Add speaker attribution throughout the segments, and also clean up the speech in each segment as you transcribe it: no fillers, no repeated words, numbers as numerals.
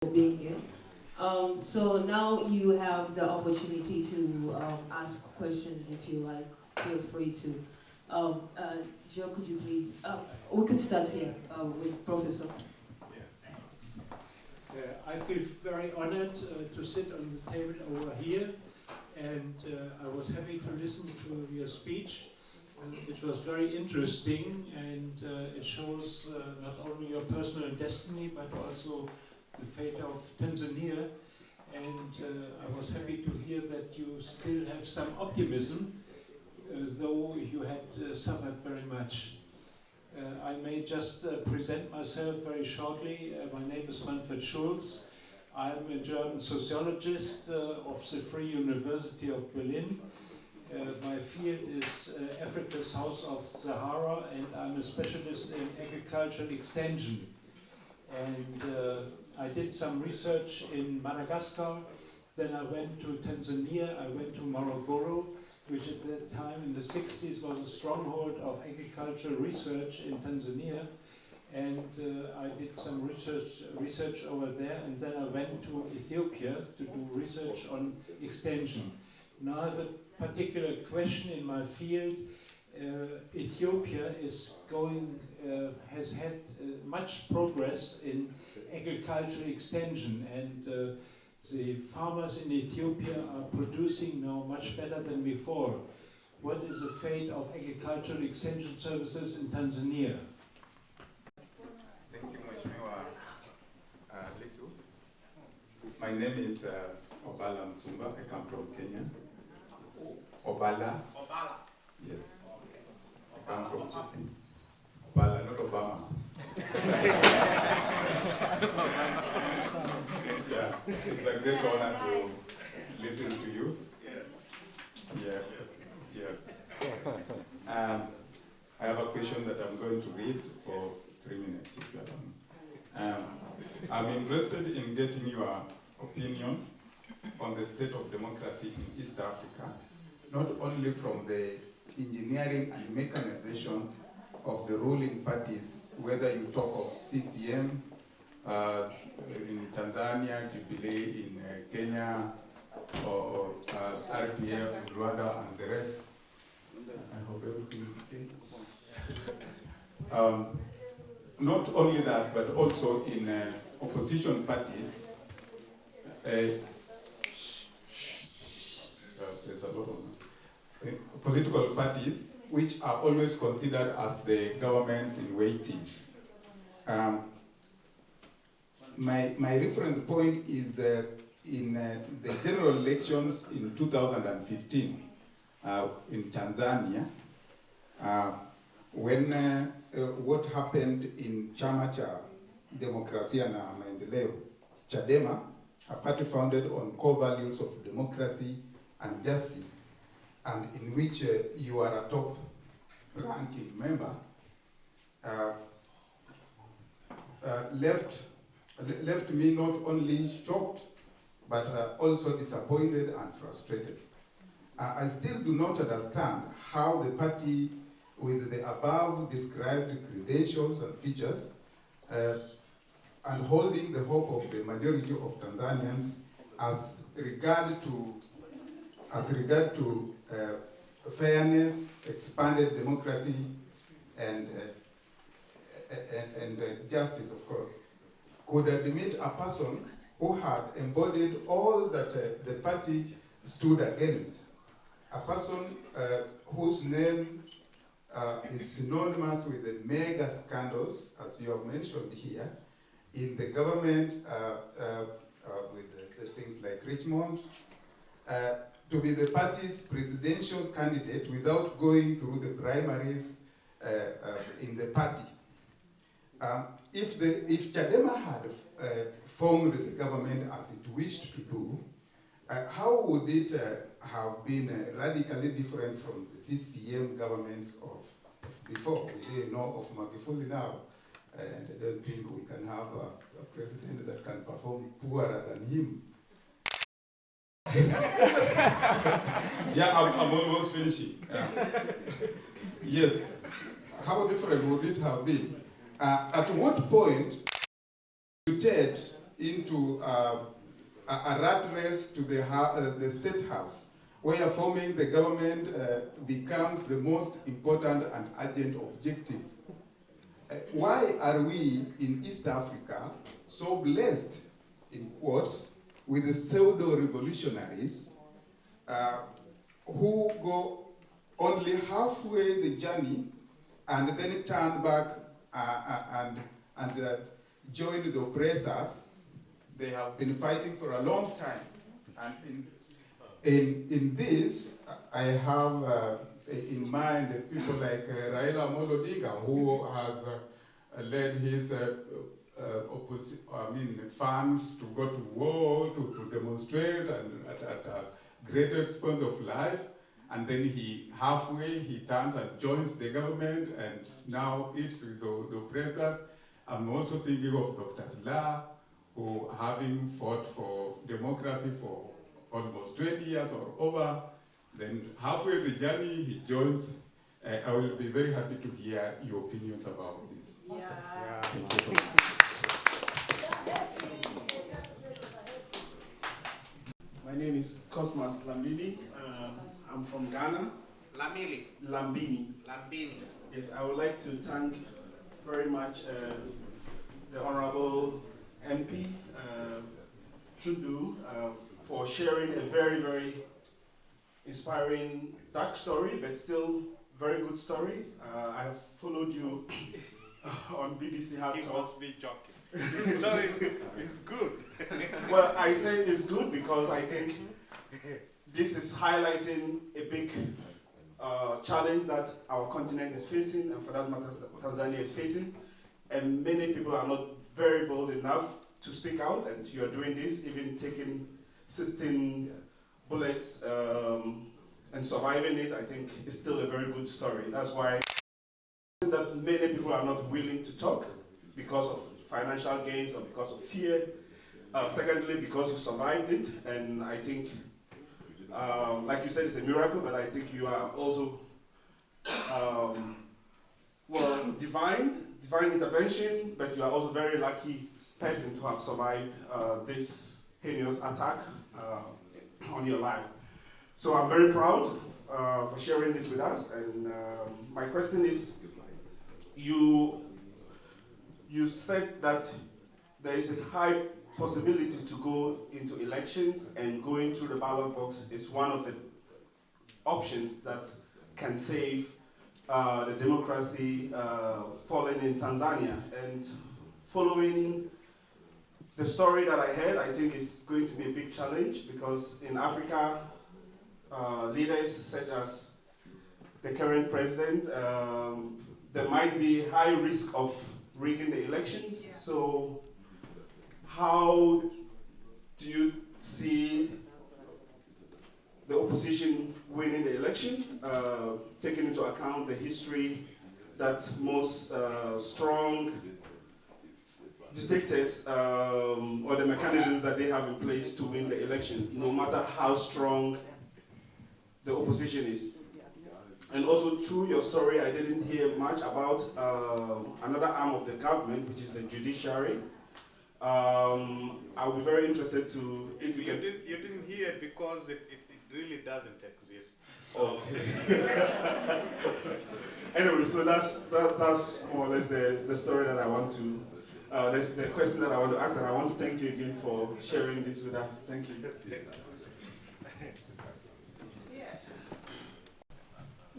Speaker 1: for being here. So now you have the opportunity to ask questions if you like. Feel free to. Joe, could you please? We could start here with Professor.
Speaker 2: I feel very honored to sit on the table over here, and I was happy to listen to your speech. It was very interesting, and it shows not only your personal destiny, but also the fate of Tanzania. And I was happy to hear that you still have some optimism, though you had suffered very much. I may just present myself very shortly. My name is Manfred Schulz. I'm a German sociologist of the Free University of Berlin. My field is Afrika's House of Sahara, and I'm a specialist in agricultural extension. And I did some research in Madagascar, then I went to Tanzania, I went to Morogoro, which at that time in the 60s was a stronghold of agricultural research in Tanzania. And I did some research over there, and then I went to Ethiopia to do research on extension. Now I have a particular question in my field. Ethiopia has had much progress in agricultural extension, and the farmers in Ethiopia are producing now much better than before. What is the fate of agricultural extension services in Tanzania?
Speaker 3: Thank you, Mheshimiwa Lissu. My name is Obala Msumba. I come from Kenya. Obala? Obala. Yes. I come from Obala, not Obama. Yeah, it's a great honor to listen to you. Yeah, cheers. I have a question that I'm going to read for 3 minutes, if you allow me. I'm interested in getting your opinion on the state of democracy in East Africa, not only from the engineering and mechanization of the ruling parties, whether you talk of CCM in Tanzania, Jubilee in Kenya, or RPF in Rwanda, and the rest. I hope everything is okay. Not only that, but also in opposition parties. There's a lot of political parties which are always considered as the governments in waiting. My reference point is in the general elections in 2015 in Tanzania, when what happened in Chama cha Demokrasia na Maendeleo, CHADEMA, a party founded on core values of democracy and justice, and in which you are a top ranking member, left me not only shocked, but also disappointed and frustrated. I still do not understand how the party with the above described credentials and features and holding the hope of the majority of Tanzanians as regard to fairness, expanded democracy, and justice, of course, could admit a person who had embodied all that the party stood against, a person whose name is synonymous with the mega scandals, as you have mentioned here, in the government with the things like Richmond, to be the party's presidential candidate without going through the primaries in the party. If CHADEMA had formed the government as it wished to do, how would it have been radically different from the CCM governments of before? We didn't know of Magufuli now, and I don't think we can have a president that can perform poorer than him. Yeah, I'm almost finishing. Yes. How different would it have been? At what point mutate into a rat race to the State House, where forming the government becomes the most important and urgent objective. Why are we in East Africa so blessed, in quotes, with the pseudo-revolutionaries who go only halfway the journey and then turn back and join the oppressors they have been fighting for a long time? And in this, I have in mind people like Raila Amolo Odinga, who has led his fans to go to war, to demonstrate, and at a great expense of life. And then he turns and joins the government, and now it's with the oppressors. I'm also thinking of Dr. Slaa, who, having fought for democracy for almost 20 years or over, then halfway the journey he joins. I will be very happy to hear your opinions about this.
Speaker 1: Yeah.
Speaker 3: Thank you so much.
Speaker 4: My name is Cosmas Lambini. I'm from Ghana. Lambini. Yes, I would like to thank very much the Honorable MP Tundu for sharing a very, very inspiring, dark story, but still very good story. I have followed you on BBC Hard
Speaker 5: He
Speaker 4: Talk.
Speaker 5: must be joking. This story is good.
Speaker 4: Well, I say it's good because I think this is highlighting a big challenge that our continent is facing, and for that matter, Tanzania is facing. And many people are not very bold enough to speak out, and you are doing this, even taking 16 bullets and surviving it. I think is still a very good story. That's why that many people are not willing to talk because of financial gains or because of fear. Secondly, because you survived it, and I think, like you said, it's a miracle, but I think you are also, divine intervention, but you are also very lucky person to have survived this heinous attack on your life. So I'm very proud for sharing this with us, and my question is, you said that there is a high possibility to go into elections, and going through the ballot box is one of the options that can save the democracy falling in Tanzania. And following the story that I heard, I think it's going to be a big challenge, because in Africa, leaders such as the current president, there might be high risk of rigging the elections. Yeah. So how do you see the opposition winning the election, taking into account the history that most strong dictators or the mechanisms that they have in place to win the elections, no matter how strong the opposition is? And also, through your story, I didn't hear much about another arm of the government, which is the judiciary. I'll be very interested to, if you can...
Speaker 5: You didn't hear it because it really doesn't exist.
Speaker 4: So. Anyway, so that's more or less the story that I want to, the question that I want to ask, and I want to thank you again for sharing this with us. Thank you.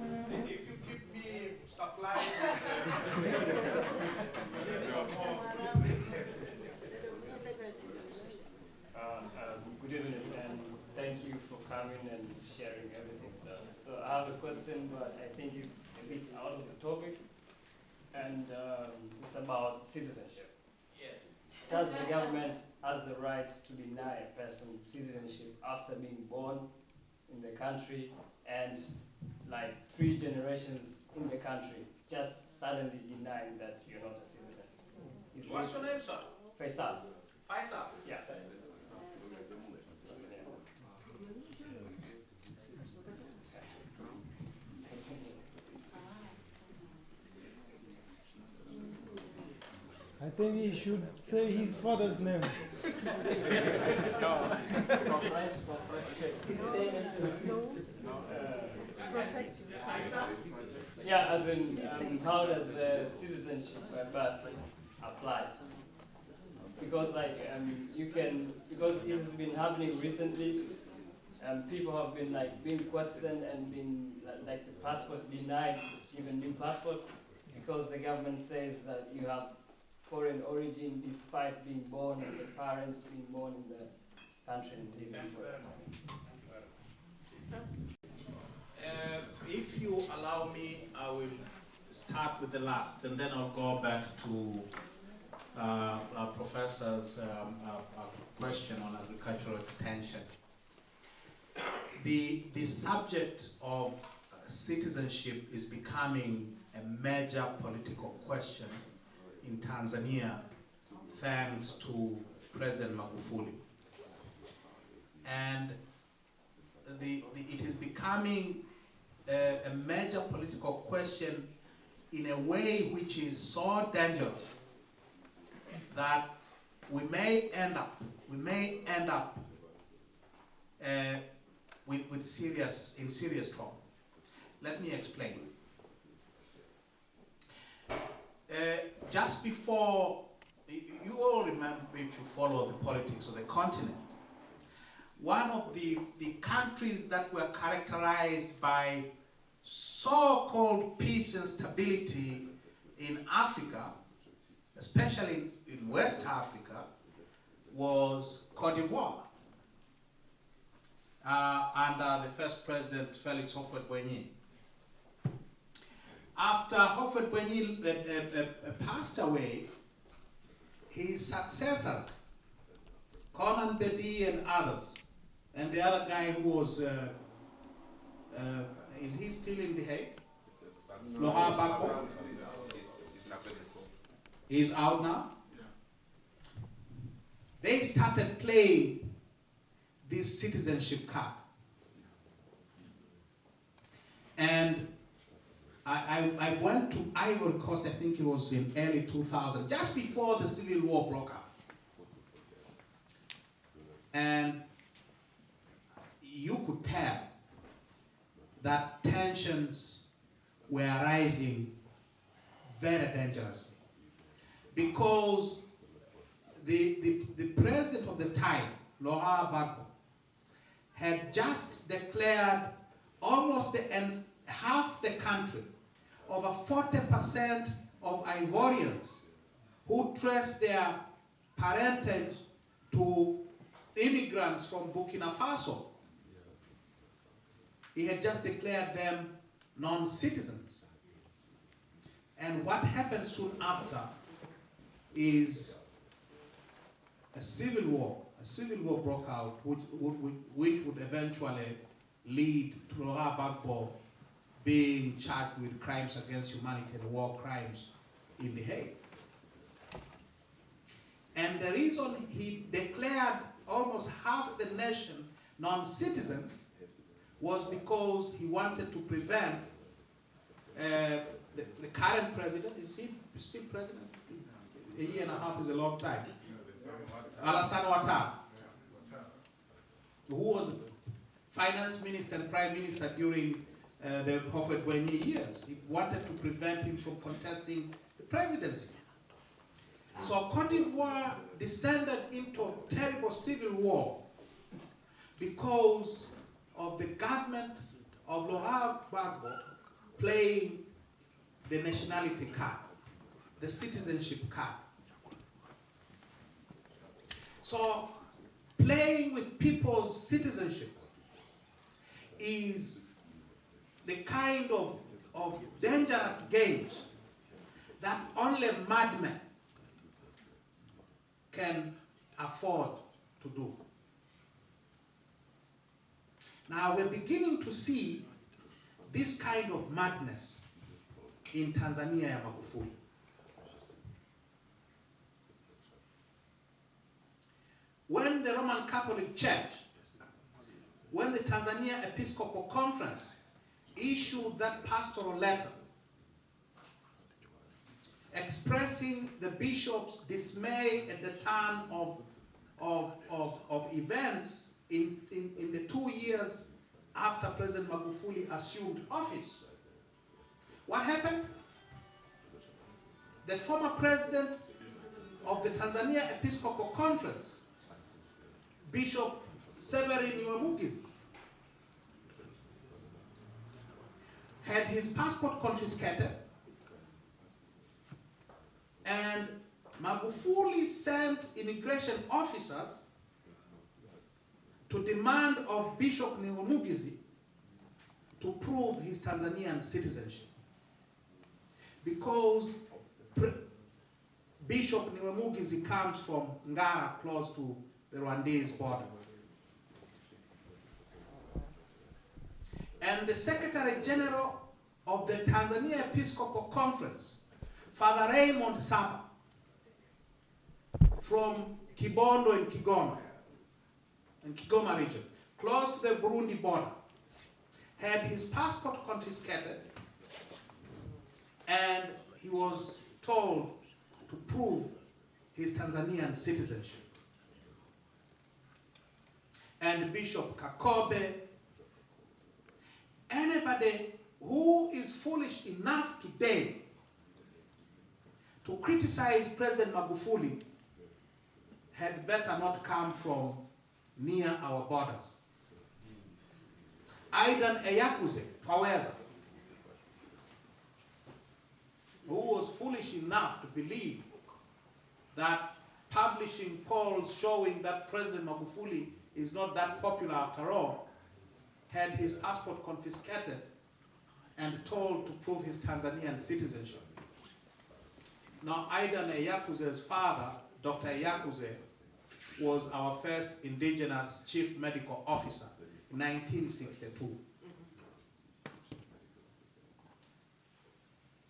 Speaker 5: If you keep me supplied
Speaker 6: good evening, and thank you for coming and sharing everything with us. So I have a question, but I think it's a bit out of the topic, and it's about citizenship. Yeah. Does the government has the right to deny a person citizenship after being born in the country and like 3 generations in the country, just suddenly denying that you're not a citizen?
Speaker 5: What's your name, sir?
Speaker 6: Faisal.
Speaker 5: Faisal?
Speaker 6: Yeah.
Speaker 7: I think he should say his father's name.
Speaker 6: No.
Speaker 1: 6 a.m.
Speaker 6: Yeah, as in, how does citizenship by birth apply? Because because it has been happening recently, people have been being questioned and been the passport denied, even new passport, because the government says that you have foreign origin despite being born and the parents being born in the country.
Speaker 5: If you allow me, I will start with the last, and then I'll go back to our professor's question on agricultural extension. The subject of citizenship is becoming a major political question in Tanzania, thanks to President Magufuli. And it is becoming a major political question in a way which is so dangerous that we may end up with serious trouble. Let me explain. Just before, you all remember, if you follow the politics of the continent, one of the countries that were characterized by so-called peace and stability in Africa, especially in West Africa, was Cote d'Ivoire, under the first president, Felix Houphouët-Boigny. After Houphouët-Boigny passed away, his successors, Conan Bedi and others, and the other guy who was, is he still in The Hague? Laurent Gbagbo? He's out now? They started playing this citizenship card. And I went to Ivory Coast, I think it was in early 2000, just before the Civil War broke out. And you could tell that tensions were rising very dangerously, because the president of the time, Laurent Gbagbo, had just declared almost half the country, over 40% of Ivorians who trace their parentage to immigrants from Burkina Faso. He had just declared them non-citizens. And what happened soon after is a civil war. A civil war broke out, which would eventually lead to Laurent Gbagbo being charged with crimes against humanity and war crimes in The Hague. And the reason he declared almost half the nation non-citizens was because he wanted to prevent the current president, is he still president? A year and a half is a long time. Alassane Ouattara, who was finance minister and prime minister during the Houphouët-Boigny years. He wanted to prevent him from contesting the presidency. So Cote d'Ivoire descended into a terrible civil war because of the government of Laurent Gbagbo playing the nationality card, the citizenship card. So playing with people's citizenship is the kind of dangerous games that only madmen can afford to do. Now we're beginning to see this kind of madness in Tanzania and Magufuli. When the Roman Catholic Church, when the Tanzania Episcopal Conference issued that pastoral letter expressing the bishop's dismay at the turn of of events in the 2 years after President Magufuli assumed office. What happened? The former president of the Tanzania Episcopal Conference, Bishop Severin Niwemugizi, had his passport confiscated, and Magufuli sent immigration officers to demand of Bishop Niwemugizi to prove his Tanzanian citizenship. Because Bishop Niwemugizi comes from Ngara, close to the Rwandese border. And the Secretary General of the Tanzania Episcopal Conference, Father Raymond Saba, from Kibondo in Kigoma region, close to the Burundi border, had his passport confiscated, and he was told to prove his Tanzanian citizenship. And Bishop Kakobe, anybody who is foolish enough today to criticize President Magufuli had better not come from near our borders. Aidan Eyakuze, Paweza, who was foolish enough to believe that publishing polls showing that President Magufuli is not that popular after all, had his passport confiscated and told to prove his Tanzanian citizenship. Now, Aidan Eyakuze's father, Dr. Eyakuze, was our first indigenous chief medical officer in 1962.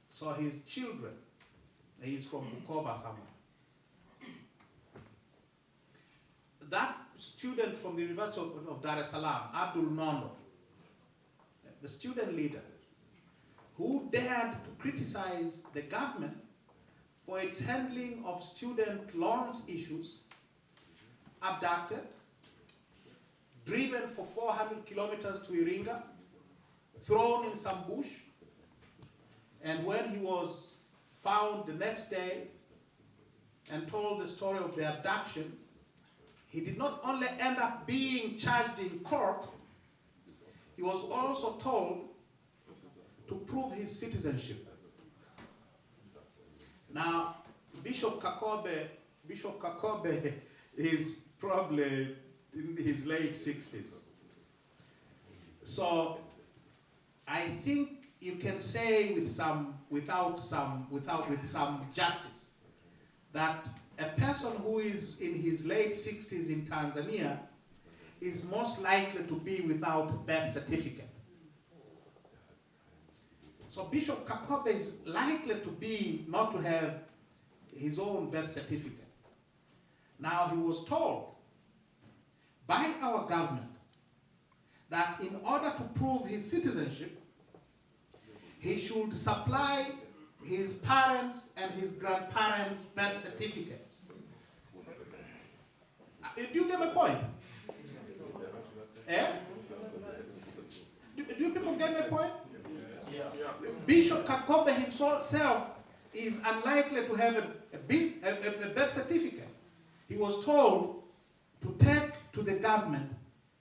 Speaker 5: So his children, he's from Bukoba somewhere. That student from the University of Dar es Salaam, Abdul Nondo, the student leader, who dared to criticize the government for its handling of student loans issues, abducted, driven for 400 kilometers to Iringa, thrown in some bush, and when he was found the next day and told the story of the abduction, he did not only end up being charged in court, he was also told to prove his citizenship. Now, Bishop Kakobe is probably in his late 60s. So I think you can say with some justice that a person who is in his late 60s in Tanzania is most likely to be without birth certificate. So Bishop Kakobe is likely to be not to have his own birth certificate. Now he was told by our government that in order to prove his citizenship, he should supply his parents and his grandparents' birth certificates. Do you get my point? Eh? Do you people get my point?
Speaker 6: Yeah.
Speaker 5: Bishop Kakobe himself is unlikely to have a birth certificate. He was told to take to the government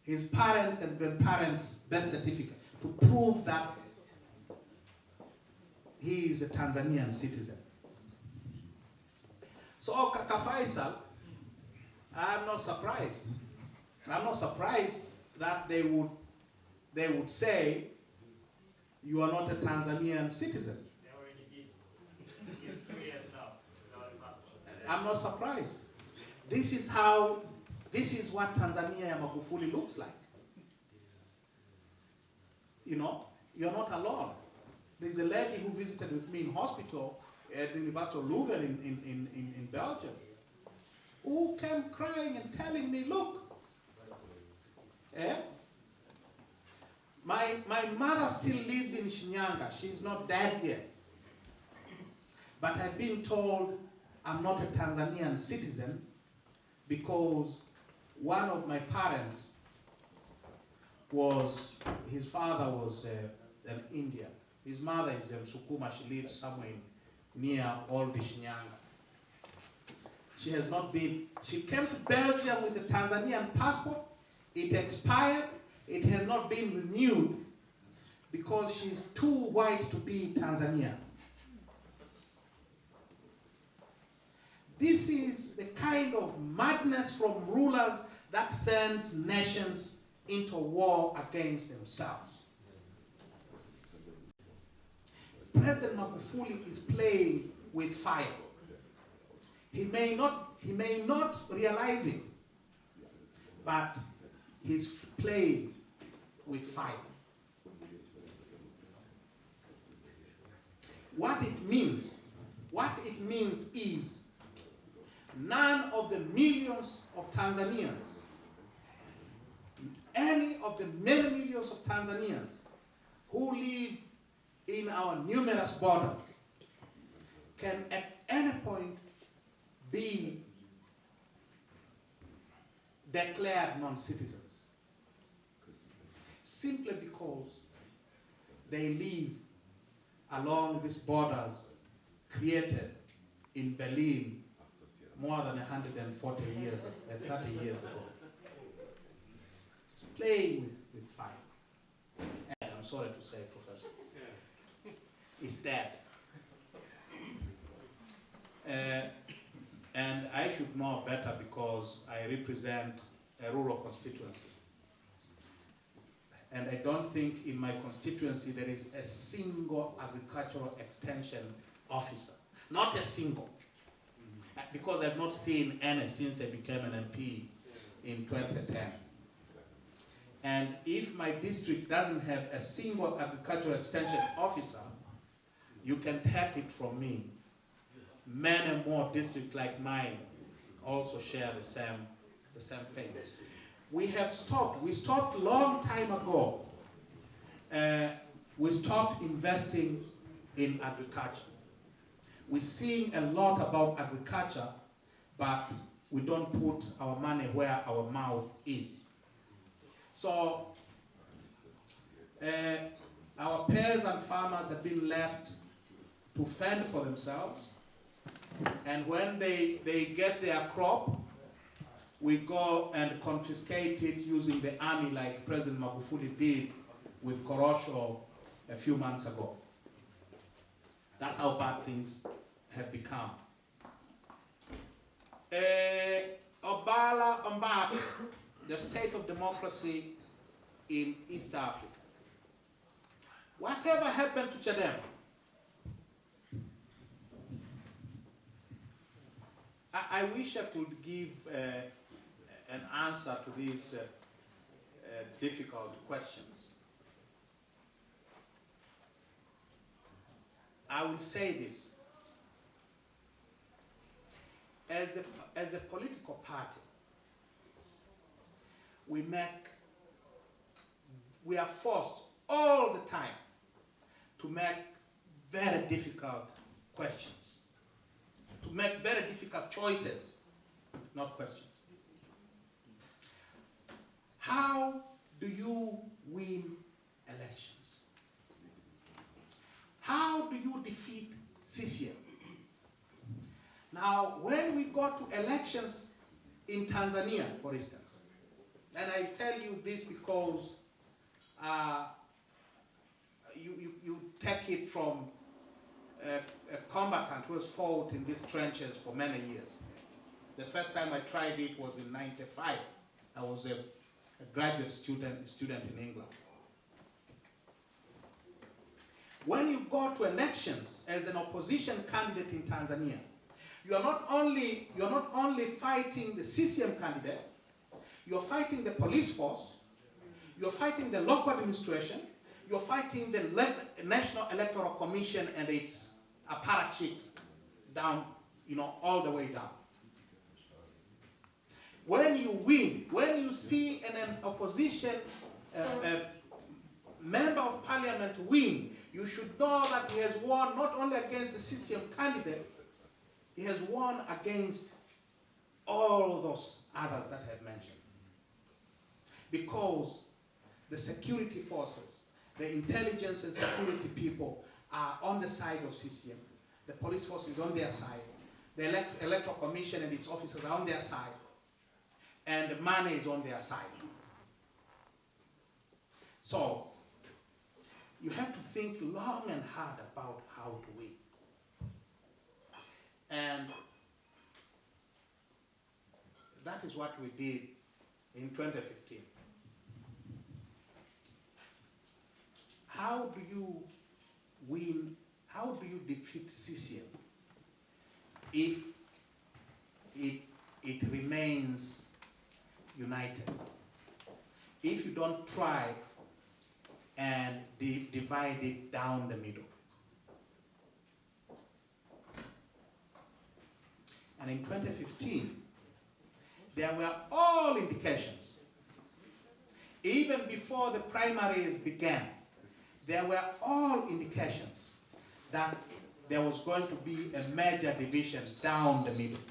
Speaker 5: his parents and grandparents' birth certificate to prove that he is a Tanzanian citizen. So Kaka Faisal, I'm not surprised. I'm not surprised that they would say you are not a Tanzanian citizen.
Speaker 6: They already did. It's 3 years now without a passport.
Speaker 5: I'm not surprised. This is what Tanzania Magufuli looks like. You know, you're not alone. There's a lady who visited with me in hospital at the University of Leuven in Belgium, who came crying and telling me, look, my mother still lives in Shinyanga. She's not dead yet. But I've been told I'm not a Tanzanian citizen because one of my parents his father was an Indian. His mother is Msukuma. She lives somewhere near Old Shinyanga. She has not been, she came to Belgium with a Tanzanian passport. It expired. It has not been renewed because she's too white to be Tanzania. This is the kind of madness from rulers that sends nations into war against themselves. President Magufuli is playing with fire. He may not realize it, but he's playing with fire. What it means is none of the millions of Tanzanians, any of the many millions of Tanzanians who live in our numerous borders can at any point be declared non-citizens simply because they live along these borders created in Berlin more than 140 years, 30 years ago. It's playing with fire. And I'm sorry to say, Professor, it's dead. And I should know better because I represent a rural constituency. And I don't think in my constituency there is a single agricultural extension officer. Not a single. Because I've not seen any since I became an MP in 2010. And if my district doesn't have a single agricultural extension officer, you can take it from me. Many more districts like mine also share the same fate. We stopped long time ago. We stopped investing in agriculture. We're seeing a lot about agriculture, but we don't put our money where our mouth is. So our peasant farmers have been left to fend for themselves, and when they get their crop, we go and confiscate it using the army like President Magufuli did with Korosho a few months ago. That's how bad things have become. Obala Ombak, the state of democracy in East Africa. Whatever happened to CHADEMA? I wish I could give an answer to these difficult questions. I will say this. As a political party, we are forced all the time to make very difficult questions, to make very difficult choices, not questions. How do you win elections? How do you defeat CCM? Now, when we go to elections in Tanzania, for instance, and I tell you this because you take it from a combatant who has fought in these trenches for many years. The first time I tried it was in '95. I was a graduate student in England. When you go to elections as an opposition candidate in Tanzania, you are not only fighting the CCM candidate, you're fighting the police force, you're fighting the local administration, you're fighting the National Electoral Commission and its apparatchiks down, all the way down. When you win, when you see an opposition member of parliament win, you should know that he has won not only against the CCM candidate, he has won against all those others that I've mentioned. Because the security forces, the intelligence and security people are on the side of CCM. The police force is on their side. The electoral commission and its officers are on their side. And the money is on their side. So, you have to think long and hard about how to win. And that is what we did in 2015. How do you win, how do you defeat CCM if it remains united? If you don't try and divide it down the middle. And in 2015, there were all indications, even before the primaries began, there were all indications that there was going to be a major division down the middle.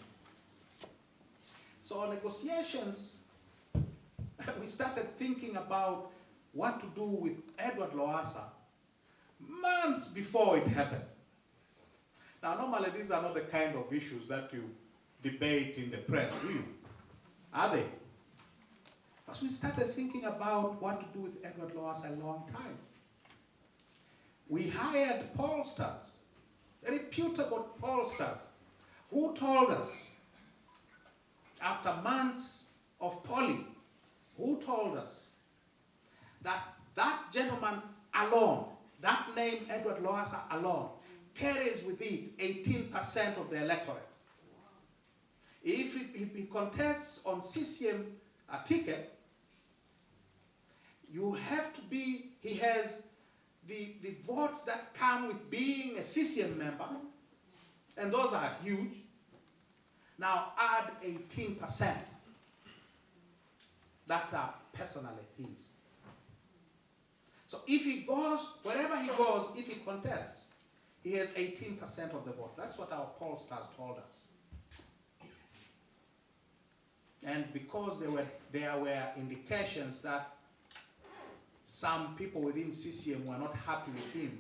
Speaker 5: So negotiations, we started thinking about what to do with Edward Lowassa months before it happened. Now, normally these are not the kind of issues that you debate in the press, do you? Are they? But we started thinking about what to do with Edward Lowassa a long time. We hired pollsters, reputable pollsters, who told us, after months of polling, who told us that that gentleman alone, that name Edward Lowassa alone, carries with it 18% of the electorate. If he contests on CCM ticket, you have to be, he has the votes that come with being a CCM member, and those are huge. Now add 18% that are personally his. So if he goes, wherever he goes, if he contests, he has 18% of the vote. That's what our pollsters told us. And because there were indications that some people within CCM were not happy with him,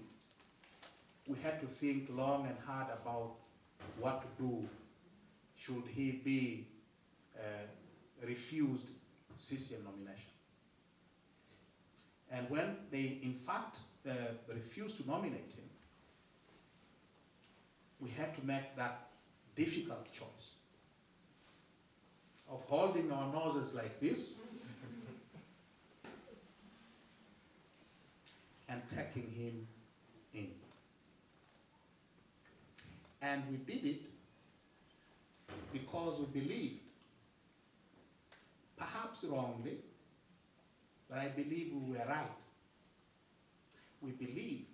Speaker 5: we had to think long and hard about what to do should he be refused CCM nomination. And when they in fact refused to nominate him, we had to make that difficult choice of holding our noses like this and taking him in. And we did it because we believed, perhaps wrongly, but I believe we were right. We believed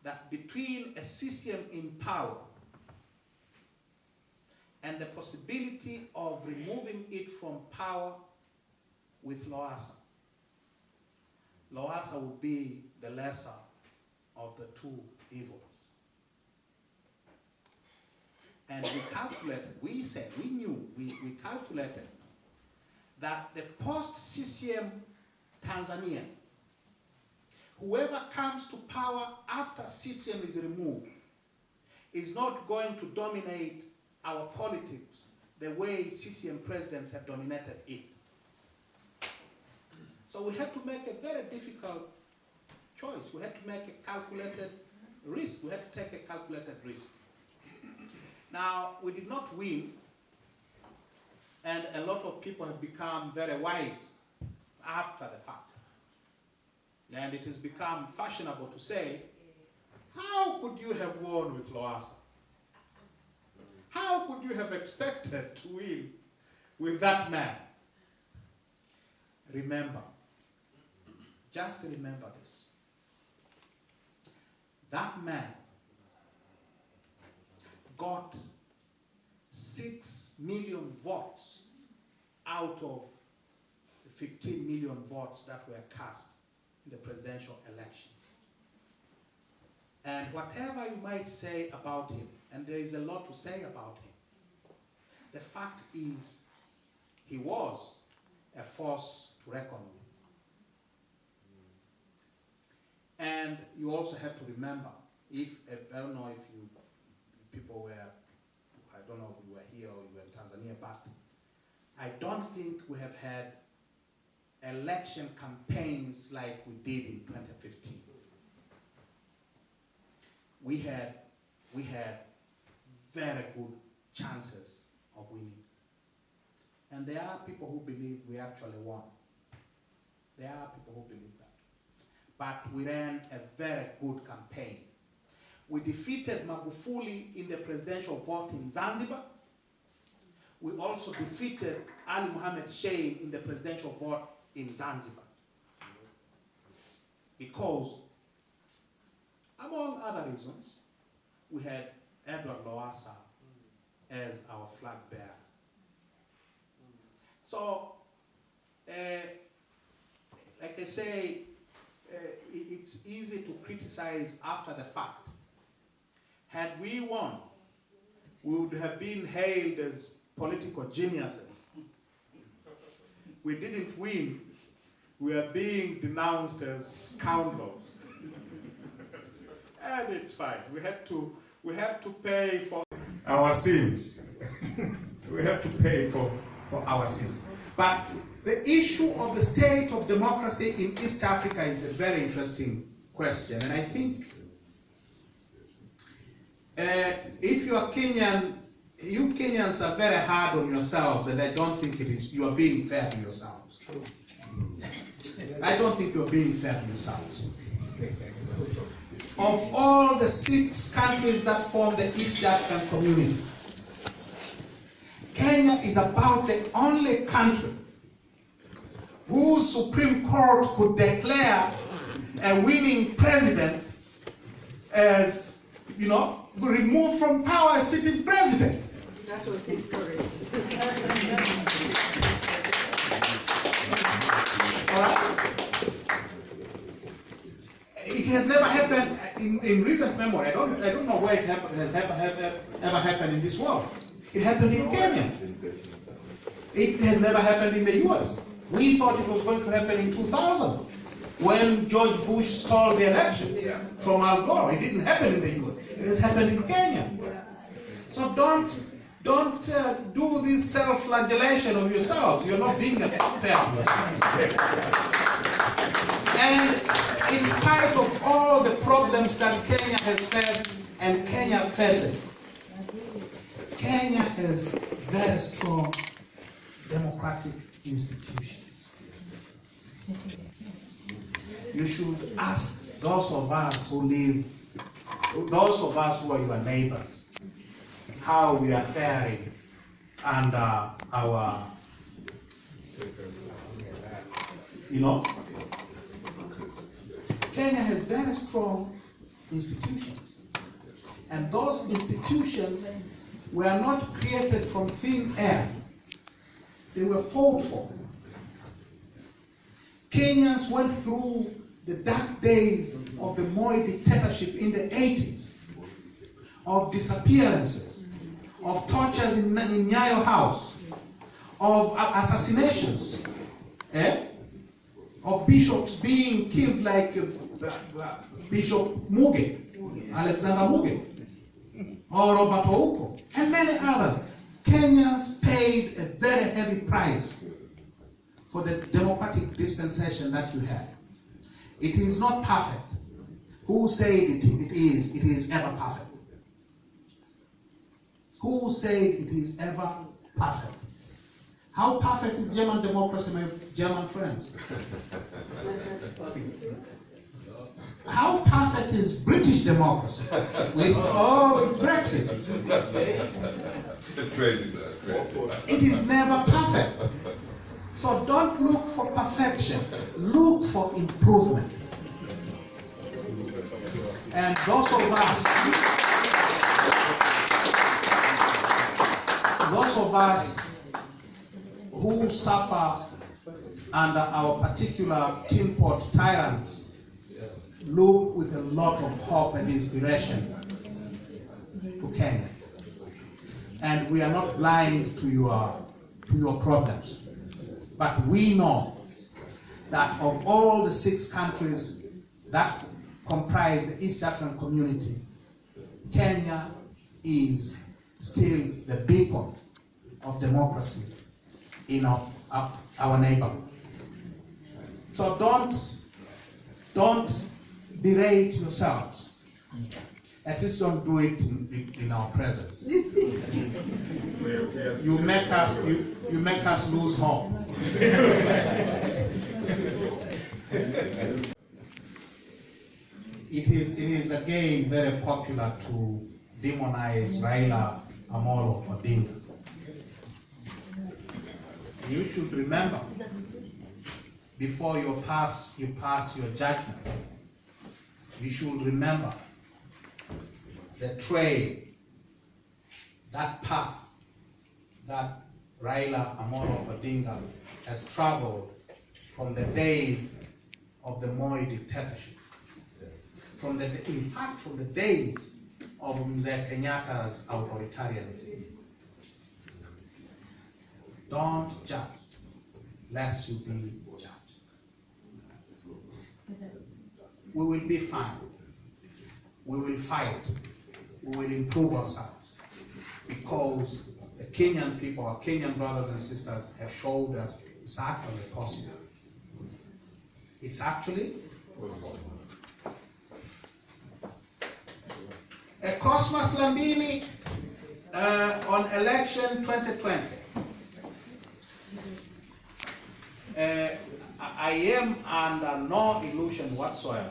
Speaker 5: that between a CCM in power and the possibility of removing it from power with Lowassa, Lowassa would be the lesser of the two evils. And we calculated, we said, we knew, we calculated that the post-CCM Tanzanian, whoever comes to power after CCM is removed, is not going to dominate our politics the way CCM presidents have dominated it. So we had to make a very difficult choice. We had to make a calculated risk. We had to take a calculated risk. Now, we did not win, and a lot of people have become very wise after the fact. And it has become fashionable to say, how could you have won with Lowassa? How could you have expected to win with that man? Remember, just remember this. That man got 6 million votes out of the 15 million votes that were cast in the presidential elections. And whatever you might say about him, and there is a lot to say about him, the fact is he was a force to reckon with. And you also have to remember, if I don't know if you people were, I don't know if you were here or you were in Tanzania, but I don't think we have had election campaigns like we did in 2015. We had very good chances of winning. And there are people who believe we actually won. There are people who believe that. But we ran a very good campaign. We defeated Magufuli in the presidential vote in Zanzibar. We also defeated Ali Mohammed Shein in the presidential vote in Zanzibar. Because, among other reasons, we had Edward Lowassa as our flag bearer. So, like I say, it's easy to criticize after the fact. Had we won, we would have been hailed as political geniuses. We didn't win, we are being denounced as scoundrels. And it's fine. We have to pay for our sins. We have to pay for our sins. But the issue of the state of democracy in East Africa is a very interesting question. And I think if you are Kenyan, you Kenyans are very hard on yourselves, and I don't think you are being fair to yourselves. I don't think you're being fair to yourselves. Of all the 6 countries that form the East African community, Kenya is about the only country whose Supreme Court could declare a winning president as, removed from power as sitting president.
Speaker 7: That was history.
Speaker 5: All right? It has never happened in recent memory. I don't know where it has ever happened in this world. It happened in Kenya. It has never happened in the US. We thought it was going to happen in 2000 when George Bush stole the election from Al Gore. It didn't happen in the US. It has happened in Kenya. So don't do this self-flagellation of yourselves. You're not being fair to yourself. And in spite of all the problems that Kenya has faced and Kenya faces, Kenya has very strong democratic institutions. You should ask those of us who are your neighbors, how we are faring under our, Kenya has very strong institutions. And those institutions were not created from thin air. They were fought for. Kenyans went through the dark days of the Moi dictatorship in the 80s, of disappearances, of tortures in Nyayo House, of assassinations, of bishops being killed like Bishop Muge, Alexander Muge, or Robert Ouko, and many others. Kenyans paid a very heavy price for the democratic dispensation that you had. It is not perfect. Who said it is? It is ever perfect. Who said it is ever perfect? How perfect is German democracy, my German friends? How perfect is British democracy with Brexit?
Speaker 8: It's crazy, sir. It's crazy.
Speaker 5: It is never perfect. So don't look for perfection. Look for improvement. And those of us who suffer under our particular tin pot tyrants look with a lot of hope and inspiration to Kenya. And we are not blind to your problems. But we know that of all the 6 countries that comprise the East African community, Kenya is still the beacon of democracy in our neighborhood. So don't berate yourselves. At least don't do it in our presence. You make us lose hope. It is again very popular to demonize Raila Amolo Odinga. You should remember, before you pass your judgment, you should remember the trail, that path that Raila Amolo Odinga has traveled from the days of the Moi dictatorship. In fact, from the days of Mzee Kenyatta's authoritarianism. Don't judge, lest you be judged. We will be fine. We will fight. We will improve ourselves. Because the Kenyan people, our Kenyan brothers and sisters, have showed us it's actually possible. It's actually possible. Cosmas Lambini on election 2020. I am under no illusion whatsoever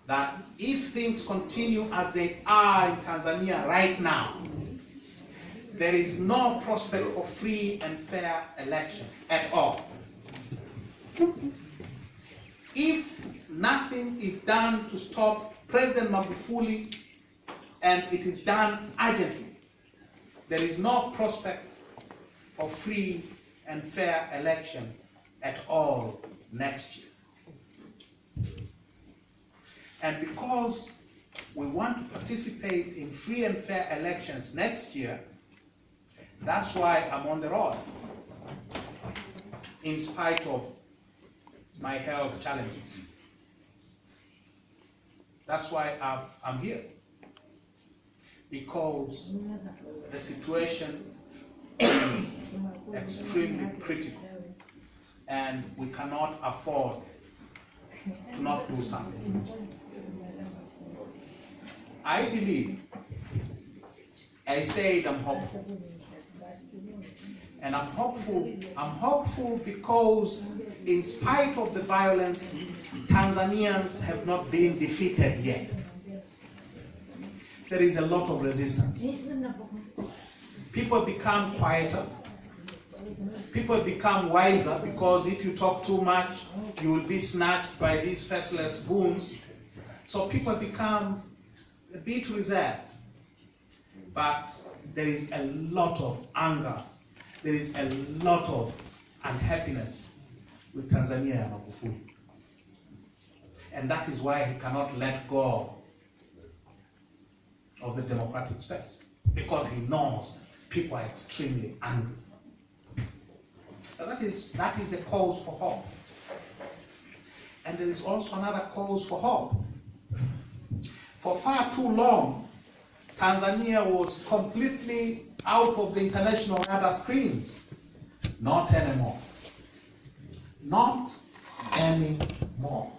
Speaker 5: that if things continue as they are in Tanzania right now, there is no prospect for free and fair election at all. If nothing is done to stop President Magufuli, and it is done urgently, there is no prospect for free and fair election at all next year. And because we want to participate in free and fair elections next year, that's why I'm on the road, in spite of my health challenges. That's why I'm here. Because the situation is extremely critical and we cannot afford to not do something. I believe, I said I'm hopeful. And I'm hopeful because in spite of the violence, Tanzanians have not been defeated yet. There is a lot of resistance. People become quieter. People become wiser because if you talk too much, you will be snatched by these faceless goons. So people become a bit reserved. But there is a lot of anger. There is a lot of unhappiness with Tanzania and Magufuli. And that is why he cannot let go of the democratic space, because he knows people are extremely angry. And that is a cause for hope. And there is also another cause for hope. For far too long, Tanzania was completely out of the international radar screens. Not anymore. Not anymore.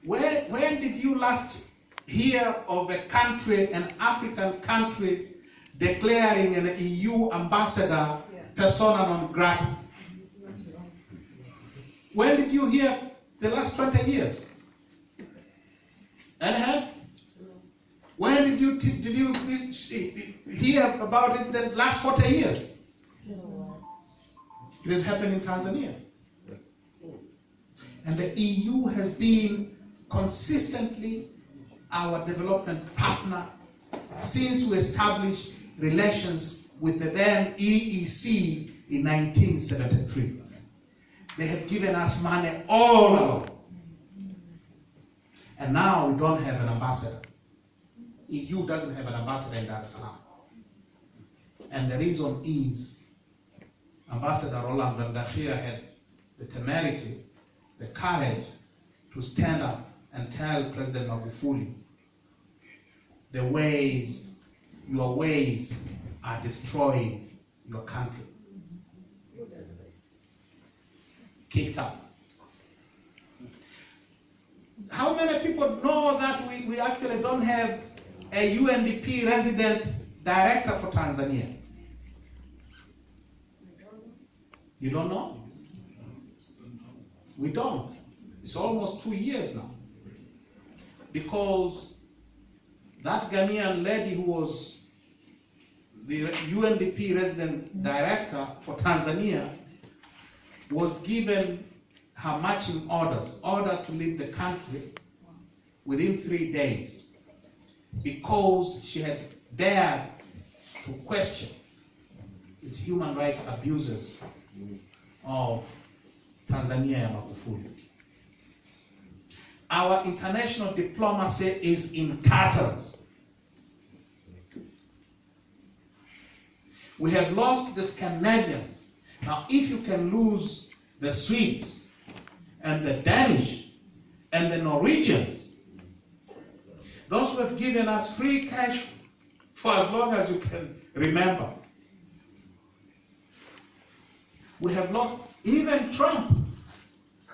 Speaker 5: When did you last hear of a country, an African country, declaring an EU ambassador persona non grata? When did you hear? The last 20 years? And when did you hear about it the last 40 years? It has happened in Tanzania. And the EU has been consistently our development partner since we established relations with the then EEC in 1973. They have given us money all along. And now we don't have an ambassador. EU doesn't have an ambassador in Dar es Salaam. And the reason is Ambassador Roland van der Gier had the temerity, the courage to stand up and tell President Magufuli, your ways are destroying your country. Kicked out. How many people know that we actually don't have a UNDP resident director for Tanzania? You don't know? We don't. It's almost 2 years now. Because that Ghanaian lady who was the UNDP resident director for Tanzania was given her marching order to leave the country within 3 days because she had dared to question these human rights abuses of Tanzania and Magufuli. Our international diplomacy is in tatters. We have lost the Scandinavians. Now, if you can lose the Swedes and the Danish and the Norwegians, those who have given us free cash for as long as you can remember. We have lost even Trump.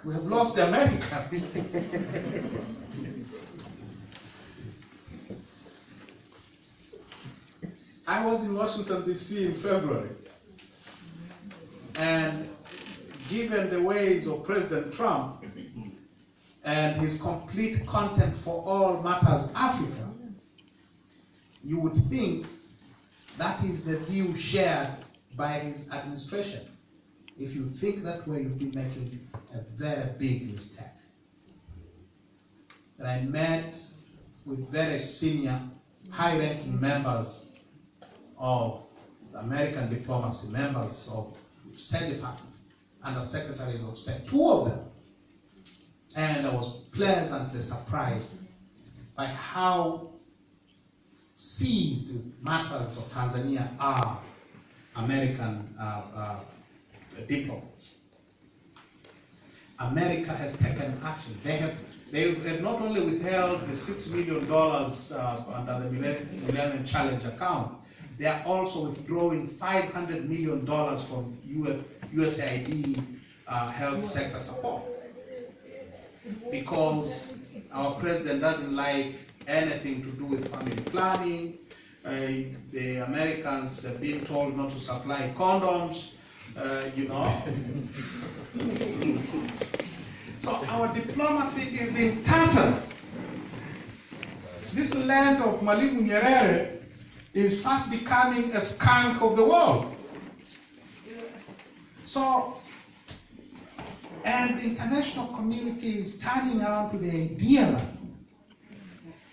Speaker 5: We have lost the Americans. I was in Washington, D.C. in February, and given the ways of President Trump and his complete contempt for all matters Africa, you would think that is the view shared by his administration. If you think that way, you'll be making a very big mistake. And I met with very senior, high-ranking members of American diplomacy, members of the State Department, under secretaries of state, 2 of them. And I was pleasantly surprised by how seized matters of Tanzania are American diplomats. America has taken action. They have not only withheld the $6 million under the Millennium Challenge account, they are also withdrawing $500 million from USAID health sector support. Because our president doesn't like anything to do with family planning. The Americans have been told not to supply condoms. So our diplomacy is in tatters. This land of Mwalimu Nyerere is fast becoming a skunk of the world. So, and the international community is turning around to the idea that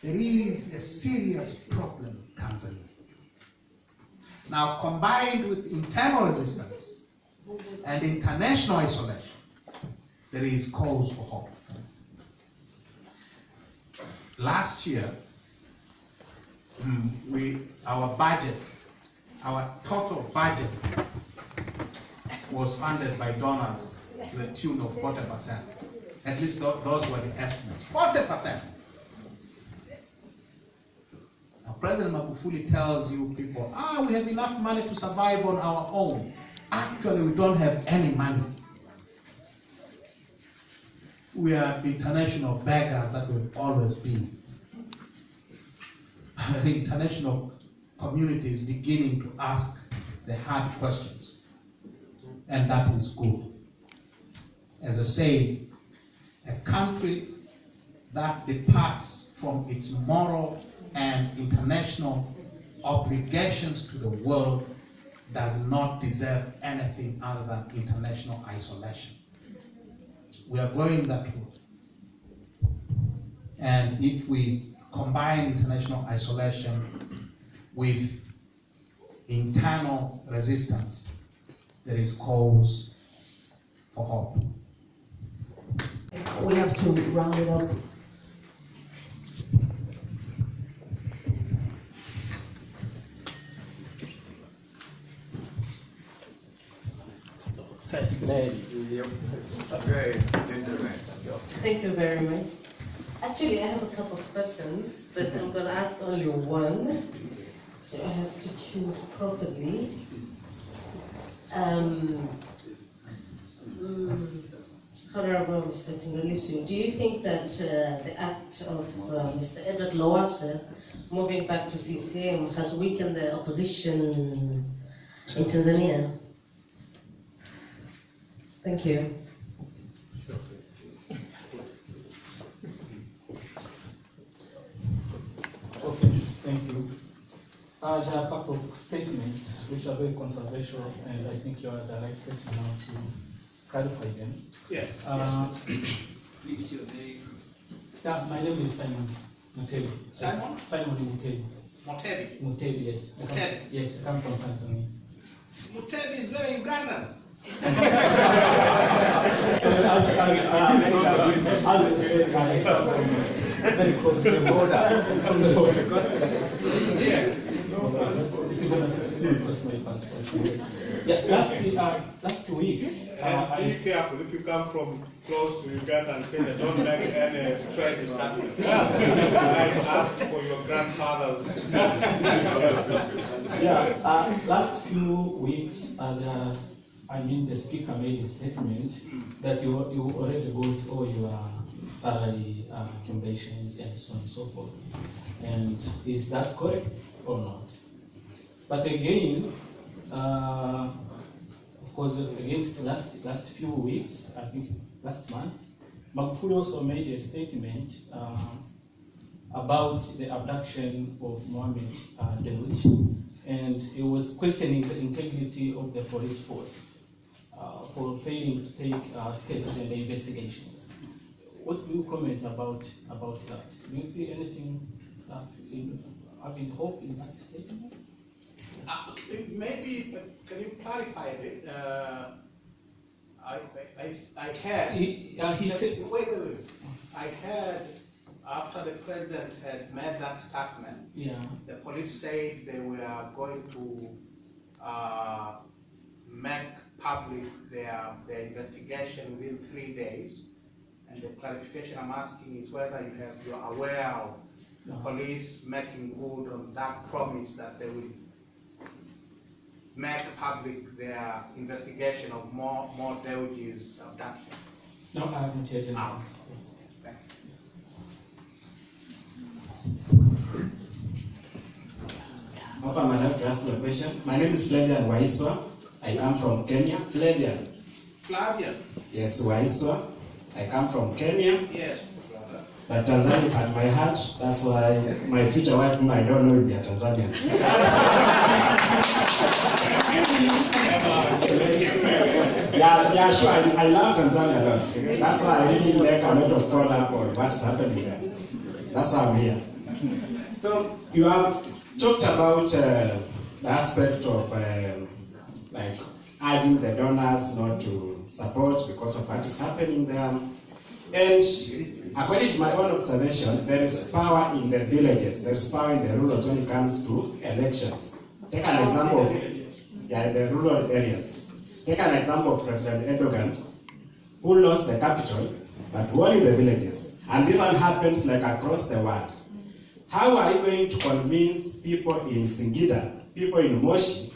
Speaker 5: there is a serious problem in Tanzania. Now, combined with internal resistance and international isolation, there is cause for hope. Last year, our total budget was funded by donors to the tune of 40%. At least those were the estimates. 40%. Now, President Magufuli tells you people, we have enough money to survive on our own. Actually, we don't have any money. We are international beggars that we've always been. The international community is beginning to ask the hard questions. And that is good. As I say, a country that departs from its moral and international obligations to the world does not deserve anything other than international isolation. We are going that route. And if we combine international isolation with internal resistance, there is cause for hope.
Speaker 1: We have to round it up.
Speaker 5: First lady.
Speaker 7: Okay, gentlemen.
Speaker 8: Thank you very much. Actually, I have a couple of questions, but I'm going to ask only one, so I have to choose properly. Honorable Mr. Tundu Lissu, do you think that the act of Mr. Edward Lowassa moving back to CCM has weakened the opposition in Tanzania? Thank you.
Speaker 9: Okay, thank you. There are a couple of statements which are very controversial, and I think you are the right person now to clarify them.
Speaker 5: Yes.
Speaker 9: Please, your name. Yeah, my name is Simon Mutebi.
Speaker 5: Simon?
Speaker 9: Simon Mutebi.
Speaker 5: Mutebi.
Speaker 9: Mutebi, yes.
Speaker 5: Mutebi.
Speaker 9: Yes, I come from Tanzania.
Speaker 5: Mutebi is very Ugandan.
Speaker 9: As you said, I come from very close to the border. From the border. It's my passport. Yeah, last week.
Speaker 5: And be careful if you come from close to Uganda and Kenya, don't make any strange statements. Like ask for your grandfather's.
Speaker 9: Yeah, last few weeks, the speaker made a statement that you already got all your salary accumulations and so on and so forth. And is that correct or not? But again, of course, against last few weeks, I think last month, Magufuli also made a statement about the abduction of Mohammed Dewji, and he was questioning the integrity of the police force for failing to take steps in the investigations. What do you comment about that? Do you see anything having hope in that statement?
Speaker 5: Maybe, can you clarify a bit? I heard.
Speaker 9: He said.
Speaker 5: Wait. I heard after the president had made that statement, the police said they were going to make public their investigation within 3 days. And the clarification I'm asking is whether you are aware of the police making good on that promise that they will make public their investigation of more Dewji's abduction.
Speaker 9: No, I haven't heard anything.
Speaker 5: Thank
Speaker 10: you. My name is Flavian Waiswa. I come from Kenya. Flavian. Yes, Waiswa. I come from Kenya.
Speaker 5: Yes.
Speaker 10: But Tanzania is at my heart. That's why my future wife, whom I don't know, will be a Tanzanian. Yeah, sure. I love Tanzania a lot. That's why I really make a lot of follow-up on what's happening there. That's why I'm here. So you have talked about the aspect of like urging the donors not to support because of what is happening there. And according to my own observation, there is power in the villages, there is power in the rurals when it comes to elections. Take an example of the rural areas. Take an example of President Erdogan, who lost the capital, but won in the villages. And this one happens like across the world. How are you going to convince people in Singida, people in Moshi,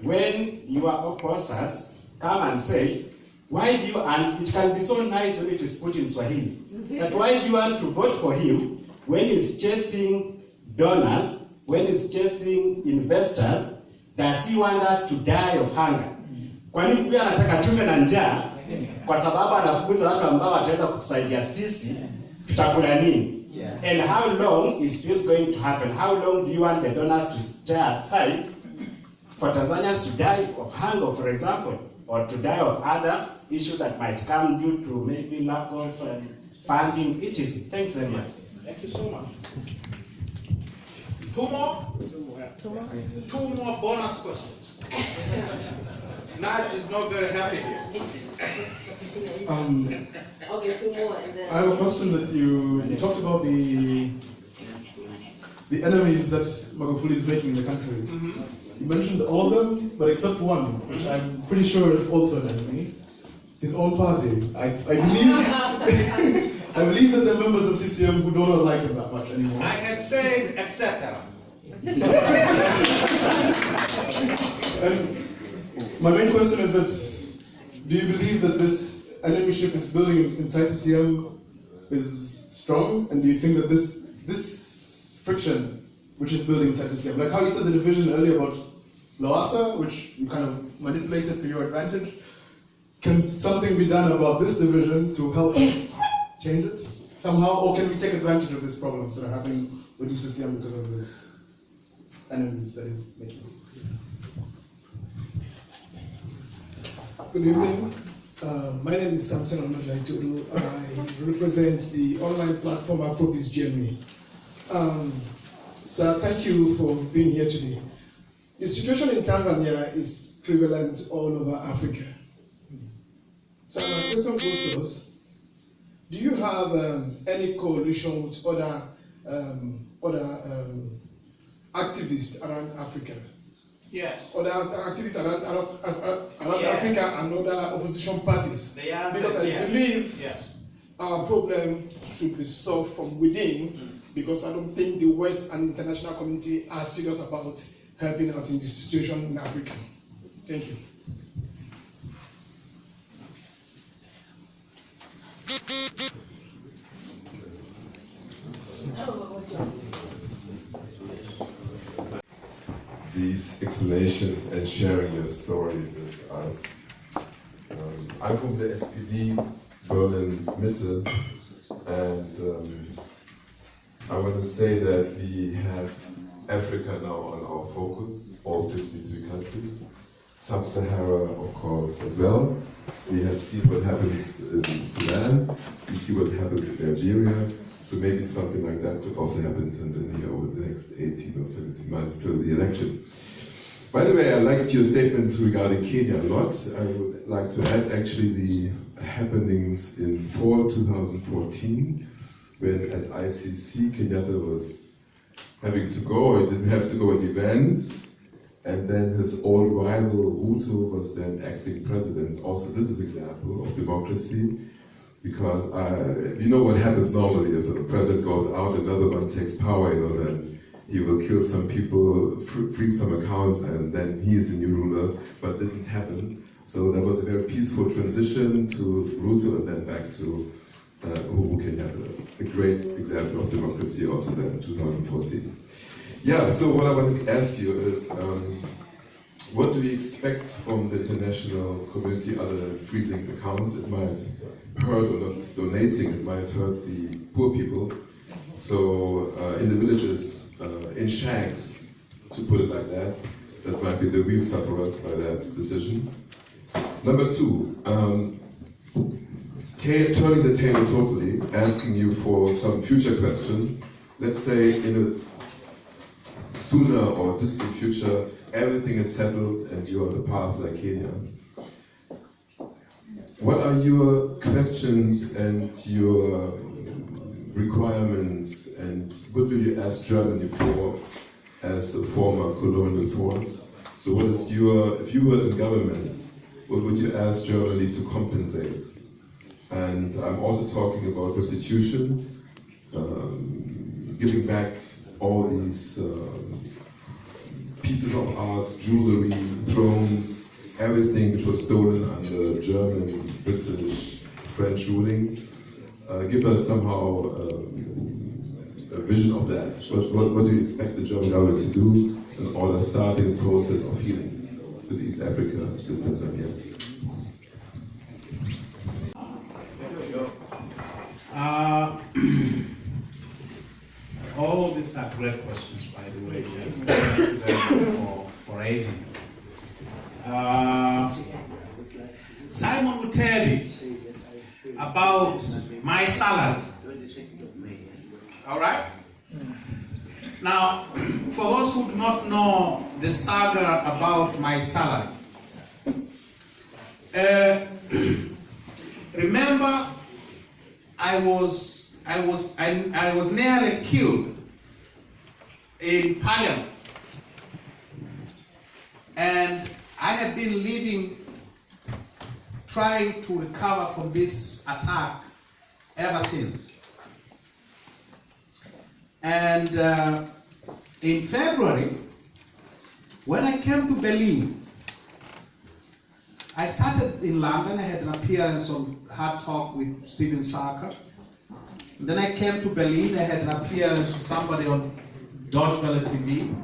Speaker 10: when your opposers come and say, why do you, and it can be so nice when it is put in Swahili, that why do you want to vote for him when he's chasing donors, when he's chasing investors? Does he want us to die of hunger? Kwa nini pia anataka tufe na njaa? Kwa sababu anafukuza watu ambao wataweza kutusaidia sisi, tutakula nini? And how long is this going to happen? How long do you want the donors to stay aside for Tanzanians to die of hunger, for example, or to die of other issues that might come due to maybe lack of funding, etc. Thanks very much.
Speaker 5: Thank you so much. Two more bonus questions. Naj is not very happy here.
Speaker 8: Okay, 2 more and then.
Speaker 11: I have a question that you talked about the enemies that Magufuli is making in the country. You mentioned all of them, but except one, which I'm pretty sure is also an enemy. His own party. I believe I believe that there are members of CCM who do not like him that much anymore.
Speaker 5: I had said etc.
Speaker 11: And my main question is that, do you believe that this enemyship is building inside CCM is strong? And do you think that this friction which is building inside CCM, like how you said the division earlier about Lowassa, which you kind of manipulated to your advantage, can something be done about this division to help us change it somehow? Or can we take advantage of these problems that are happening within CCM because of this enemies that is making?
Speaker 12: Good evening. My name is Hon.Tundu. I represent the online platform Afrobeats Journey. Sir, thank you for being here today. The situation in Tanzania is prevalent all over Africa. So my question goes to us: do you have any coalition with other activists around Africa?
Speaker 5: Yes.
Speaker 12: Other activists around Africa and other opposition parties? Because I believe our problem should be solved from within, because I don't think the West and international community are serious about helping out in this situation in Africa. Thank you.
Speaker 13: These explanations and sharing your story with us. I'm from the SPD Berlin Mitte, and I want to say that we have Africa now on our focus, all 53 countries, Sub-Sahara, of course, as well. We have seen what happens in Sudan, we see what happens in Nigeria, so maybe something like that could also happen in Tanzania over the next 18 or 17 months till the election. By the way, I liked your statement regarding Kenya a lot. I would like to add actually the happenings in fall 2014, when at ICC Kenyatta was having to go, or he didn't have to go at events, and then his old rival Ruto was then acting president. Also, this is an example of democracy, because you know what happens normally if a president goes out, another one takes power, then he will kill some people, freeze some accounts, and then he is the new ruler, but it didn't happen. So there was a very peaceful transition to Ruto and then back to Uhuru Kenyatta. A great example of democracy also then in 2014. Yeah, so what I want to ask you is, what do we expect from the international community other than freezing accounts? It might hurt, or not donating, it might hurt the poor people. So in the villages, in shacks, to put it like that might be the real sufferers by that decision. Number two, turning the table totally, asking you for some future question. Let's say in a sooner or distant future, everything is settled and you're on the path like Kenya. What are your questions and your requirements, and what will you ask Germany for as a former colonial force? So what is if you were in government, what would you ask Germany to compensate? And I'm also talking about restitution, giving back all these pieces of art, jewelry, thrones, everything which was stolen under German, British, French ruling. Give us somehow a vision of that. What do you expect the German government to do in order starting the process of healing with East Africa, with Tanzania?
Speaker 5: All these are great questions, by the way. Thank you very much for raising. Simon will tell you about my salary. All right? Now, for those who do not know the saga about my salary, remember I was nearly killed in Parliament have been living, trying to recover from this attack ever since. And in February, when I came to Berlin, I started in London. I had an appearance on Hard Talk with Stephen Sarker. And then I came to Berlin. I had an appearance with somebody on Deutsche Welle TV.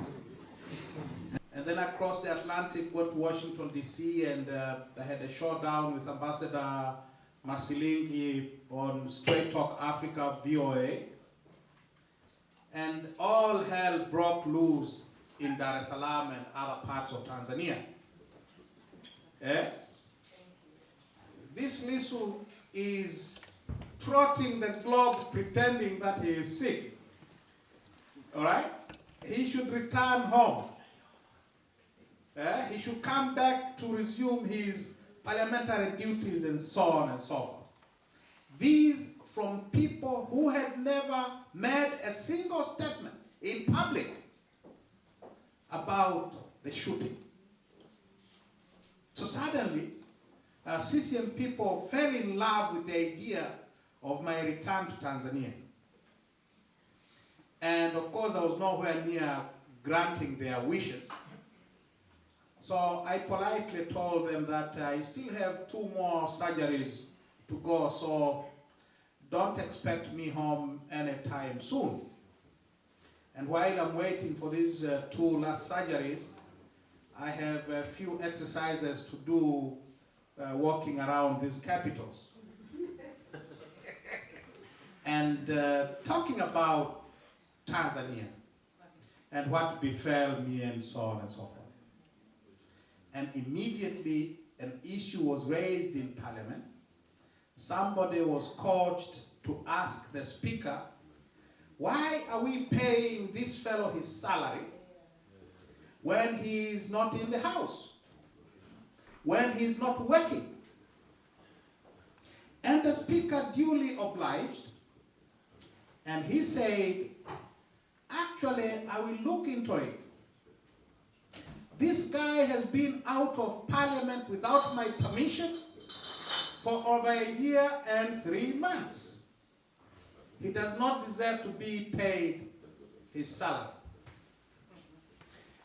Speaker 5: And then I crossed the Atlantic, went to Washington, D.C., and I had a showdown with Ambassador Masilingi on Straight Talk Africa, VOA. And all hell broke loose in Dar es Salaam and other parts of Tanzania. This Lissu is trotting the globe pretending that he is sick. All right? He should return home. He should come back to resume his parliamentary duties and so on and so forth. These from people who had never made a single statement in public about the shooting. So suddenly, CCM people fell in love with the idea of my return to Tanzania. And of course, I was nowhere near granting their wishes. So I politely told them that I still have 2 more surgeries to go, so don't expect me home anytime soon. And while I'm waiting for these 2 last surgeries, I have a few exercises to do walking around these capitals. And talking about Tanzania and what befell me and so on and so forth. And immediately an issue was raised in Parliament. Somebody was coached to ask the Speaker, why are we paying this fellow his salary when he is not in the House? When he is not working? And the Speaker duly obliged, and he said, actually, I will look into it. This guy has been out of Parliament without my permission for over 1 year and 3 months. He does not deserve to be paid his salary.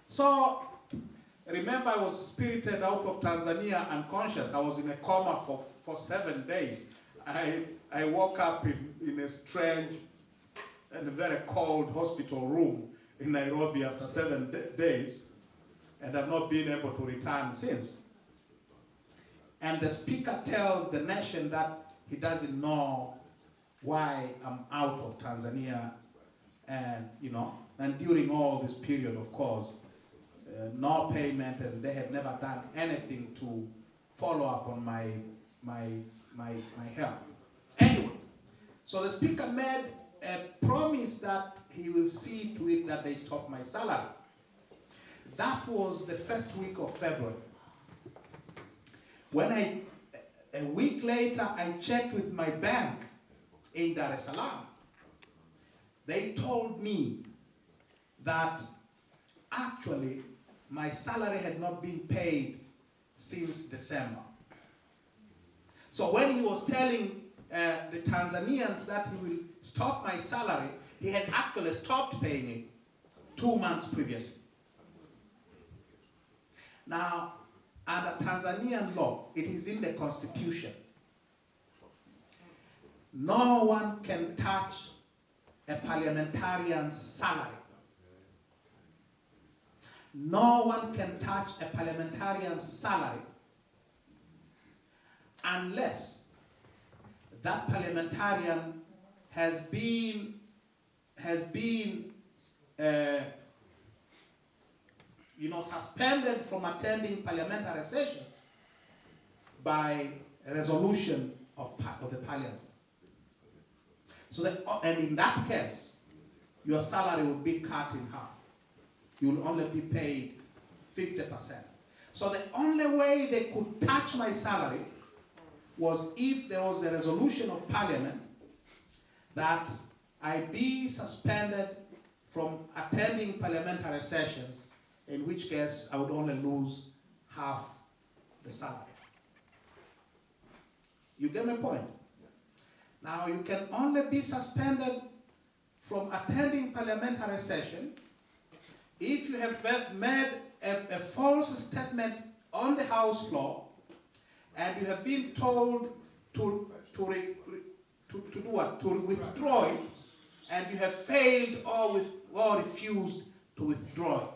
Speaker 5: So, remember, I was spirited out of Tanzania unconscious. I was in a coma for 7 days. I woke up in a strange and very cold hospital room in Nairobi after 7 days, and I've not been able to return since. And the Speaker tells the nation that he doesn't know why I'm out of Tanzania, and and during all this period, of course, no payment, and they have never done anything to follow up on my health. Anyway, so the Speaker made a promise that he will see to it that they stop my salary. That was the first week of February. When a week later, I checked with my bank in Dar es Salaam. They told me that actually my salary had not been paid since December. So when he was telling the Tanzanians that he will stop my salary, he had actually stopped paying it 2 months previously. Now, under Tanzanian law, it is in the constitution. No one can touch a parliamentarian's salary. No one can touch a parliamentarian's salary unless that parliamentarian has been suspended from attending parliamentary sessions by a resolution of the parliament. So and in that case, your salary will be cut in half. You will only be paid 50%. So the only way they could touch my salary was if there was a resolution of parliament that I be suspended from attending parliamentary sessions, in which case I would only lose half the salary. You get my point? Now, you can only be suspended from attending parliamentary session if you have made a false statement on the House floor and you have been told to do what? To withdraw it, and you have failed or refused to withdraw it.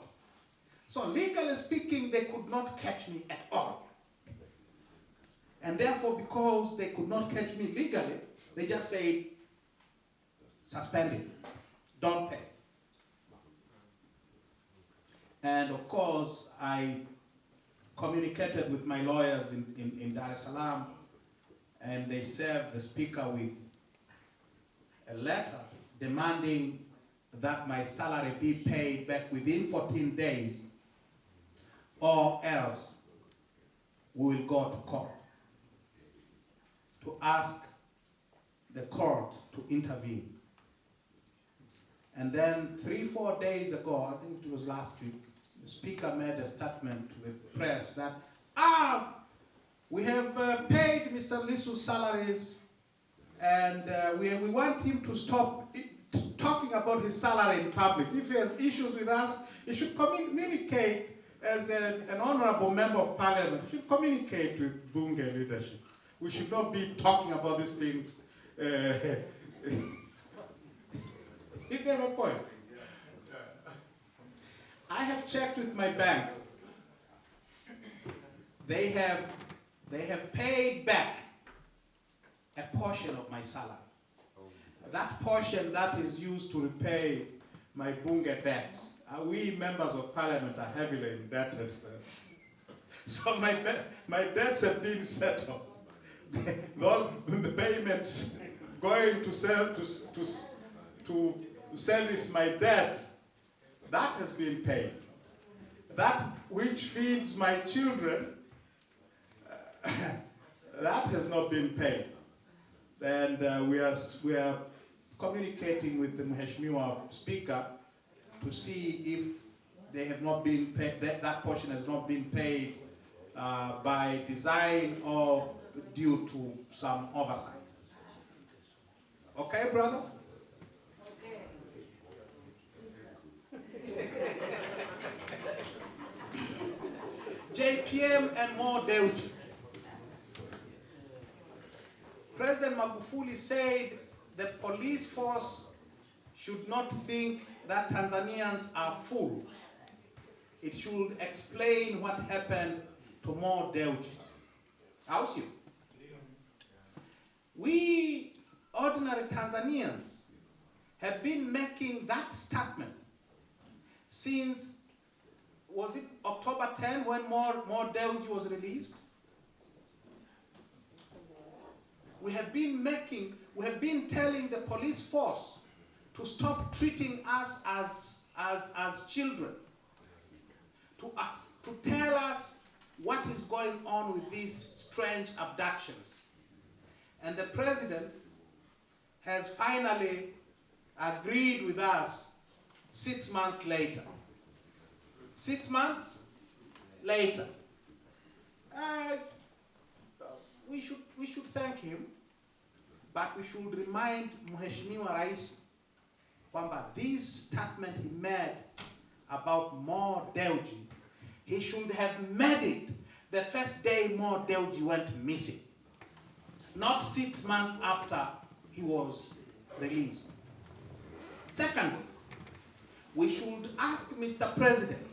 Speaker 5: So legally speaking, they could not catch me at all. And therefore, because they could not catch me legally, they just said, suspended, don't pay. And of course, I communicated with my lawyers in Dar es Salaam, and they served the speaker with a letter demanding that my salary be paid back within 14 days, or else we will go to court to ask the court to intervene. And then 3-4 days ago, I think it was last week, the speaker made a statement to the press that, we have paid Mr. Lissu's salaries, and we want him to stop talking about his salary in public. If he has issues with us, he should communicate as an honorable member of parliament. He should communicate with Bunge leadership. We should not be talking about these things. You get my point? I have checked with my bank. They have paid back a portion of my salary. That portion that is used to repay my Bunge debts. We members of parliament are heavily indebted. So my debts have been settled. Those payments going to service my debt, that has been paid. That which feeds my children, that has not been paid. And we are communicating with the Mheshimiwa Speaker to see if they have not been paid, that portion has not been paid by design or due to some oversight. Okay, brother? JPM and more Deuji. President Magufuli said the police force should not think that Tanzanians are full. It should explain what happened to more Deuji. How's you? We ordinary Tanzanians have been making that statement since, was it October 10 when more Deuji was released? We have been telling the police force to stop treating us as children, to tell us what is going on with these strange abductions. And the president has finally agreed with us 6 months later. 6 months later. We should thank him, but we should remind Mheshimiwa Rais kwamba this statement he made about more Deuji, he should have made it the first day more Deuji went missing, not 6 months after he was released. Secondly, we should ask Mr. President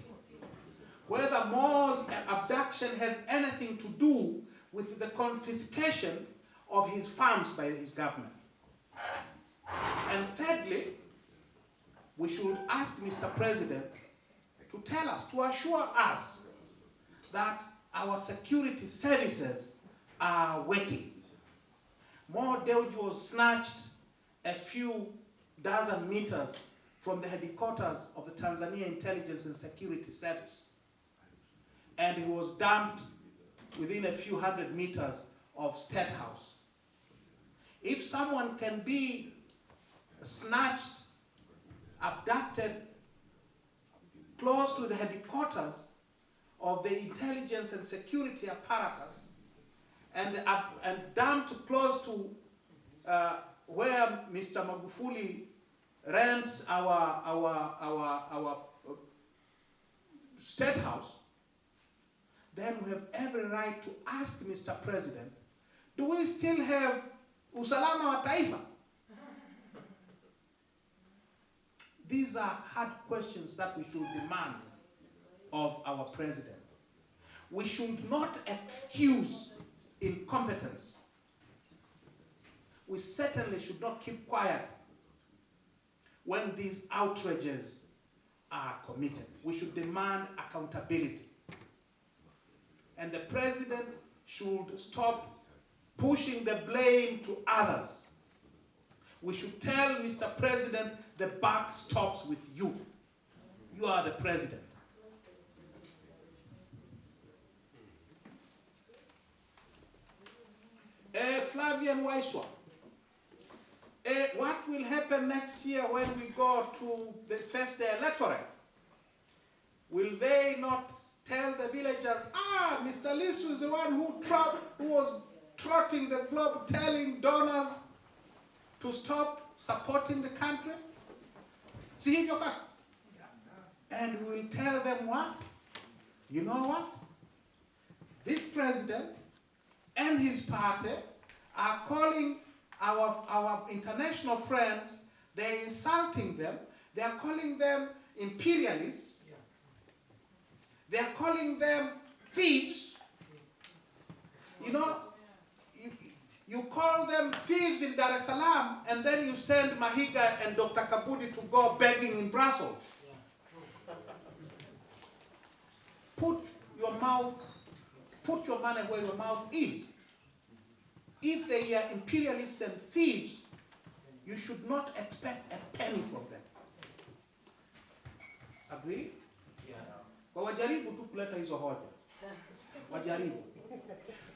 Speaker 5: whether Moore's abduction has anything to do with the confiscation of his farms by his government. And thirdly, we should ask Mr. President to tell us, to assure us that our security services are working. More Deuji was snatched a few dozen meters from the headquarters of the Tanzania Intelligence and Security Service. And he was dumped within a few hundred meters of State House. If someone can be snatched, abducted close to the headquarters of the intelligence and security apparatus and dumped close to where Mr. Magufuli rents our State House, then we have every right to ask Mr. President, do we still have usalama wa taifa? These are hard questions that we should demand of our president. We should not excuse incompetence. We certainly should not keep quiet when these outrages are committed. We should demand accountability. And the president should stop pushing the blame to others. We should tell Mr. President, the buck stops with you. You are the president. Flavian Waiswa, what will happen next year when we go to face the electorate? Will they not tell the villagers, Mr. Lissu is the one who was trotting the globe telling donors to stop supporting the country? See, and we will tell them what? You know what? This president and his party are calling our international friends, they're insulting them, they are calling them imperialists, they are calling them thieves. You know, you call them thieves in Dar es Salaam, and then you send Mahiga and Dr. Kabudi to go begging in Brussels. Put your money where your mouth is. If they are imperialists and thieves, you should not expect a penny from them. Agree? Yes. Kwa wajaribu tu kuleta hizo hoja. Wajaribu.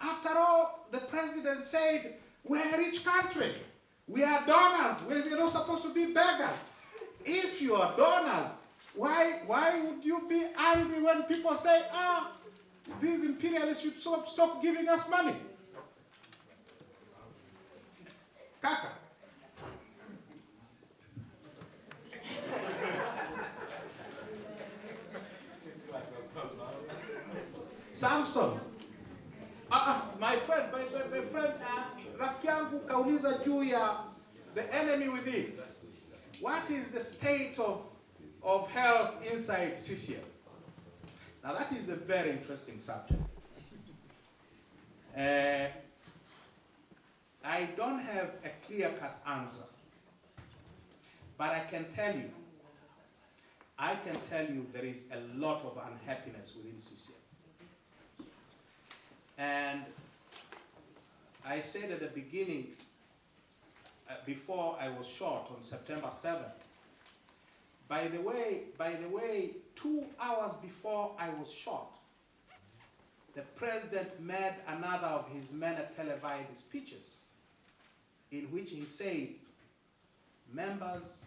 Speaker 5: After all, the president said, we're a rich country. We are donors. We're not supposed to be beggars. If you are donors, why would you be angry when people say, these imperialists should stop giving us money? Kaka. Samson. My friend, rafiki yangu kauliza juu ya the enemy within. What is the state of health inside CCM? Now that is a very interesting subject. I don't have a clear-cut answer, but I can tell you there is a lot of unhappiness within CCM. And I said at the beginning, before I was shot on September 7th, by the way, 2 hours before I was shot, the president made another of his many televised speeches in which he said, members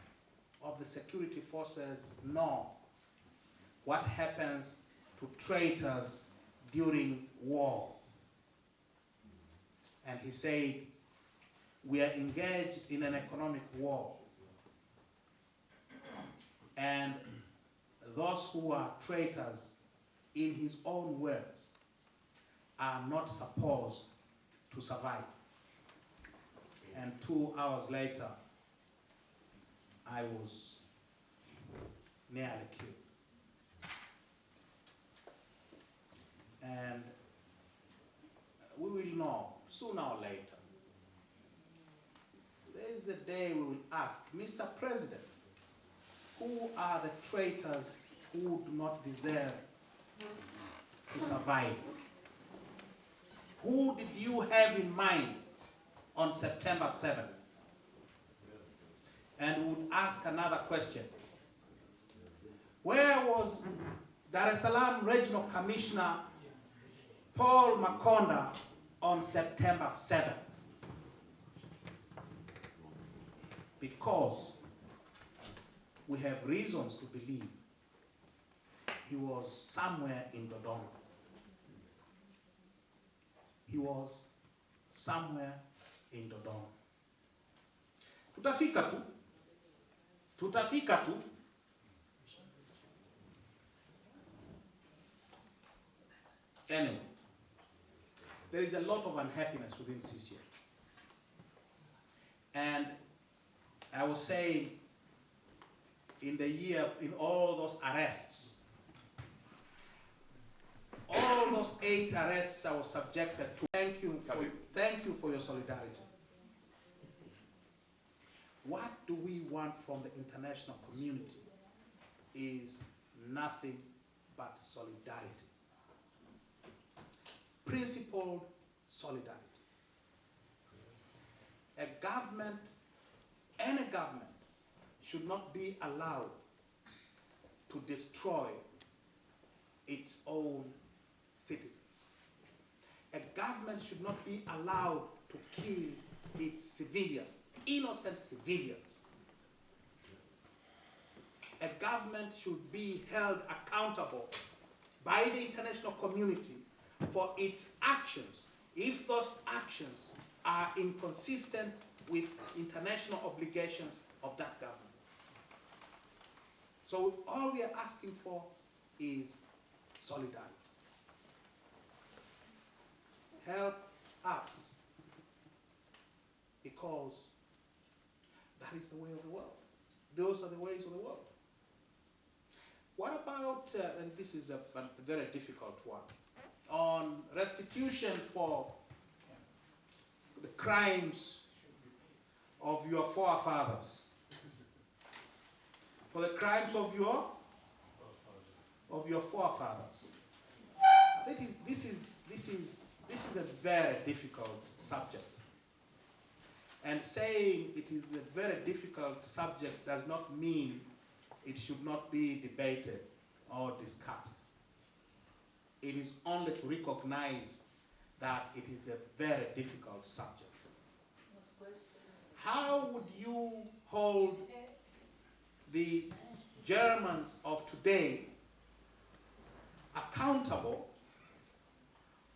Speaker 5: of the security forces know what happens to traitors during war. And he said, we are engaged in an economic war. And those who are traitors, in his own words, are not supposed to survive. And 2 hours later, I was nearly killed. And we will know sooner or later. There is a day we will ask, Mr. President, who are the traitors who do not deserve to survive? Who did you have in mind on September 7th? And would ask another question. Where was Dar es Salaam Regional Commissioner Paul Makonda on September 7th? Because we have reasons to believe he was somewhere in Dodoma. He was somewhere in Dodoma. Tutafika tu. Tutafika tu. Anyway, there is a lot of unhappiness within CCM. And I will say, in all those arrests, all those 8 arrests I was subjected to. Thank you for your solidarity. What do we want from the international community is nothing but solidarity. Principled solidarity. Any government should not be allowed to destroy its own citizens. A government should not be allowed to kill its civilians, innocent civilians. A government should be held accountable by the international community for its actions if those actions are inconsistent with international obligations of that government. So all we are asking for is solidarity. Help us, because that is the way of the world. Those are the ways of the world. What about, and this is a very difficult one, on restitution for the crimes of your forefathers, for the crimes of your forefathers. I think this is a very difficult subject, and saying it is a very difficult subject does not mean it should not be debated or discussed. It is only to recognize that it is a very difficult subject. How would you hold the Germans of today accountable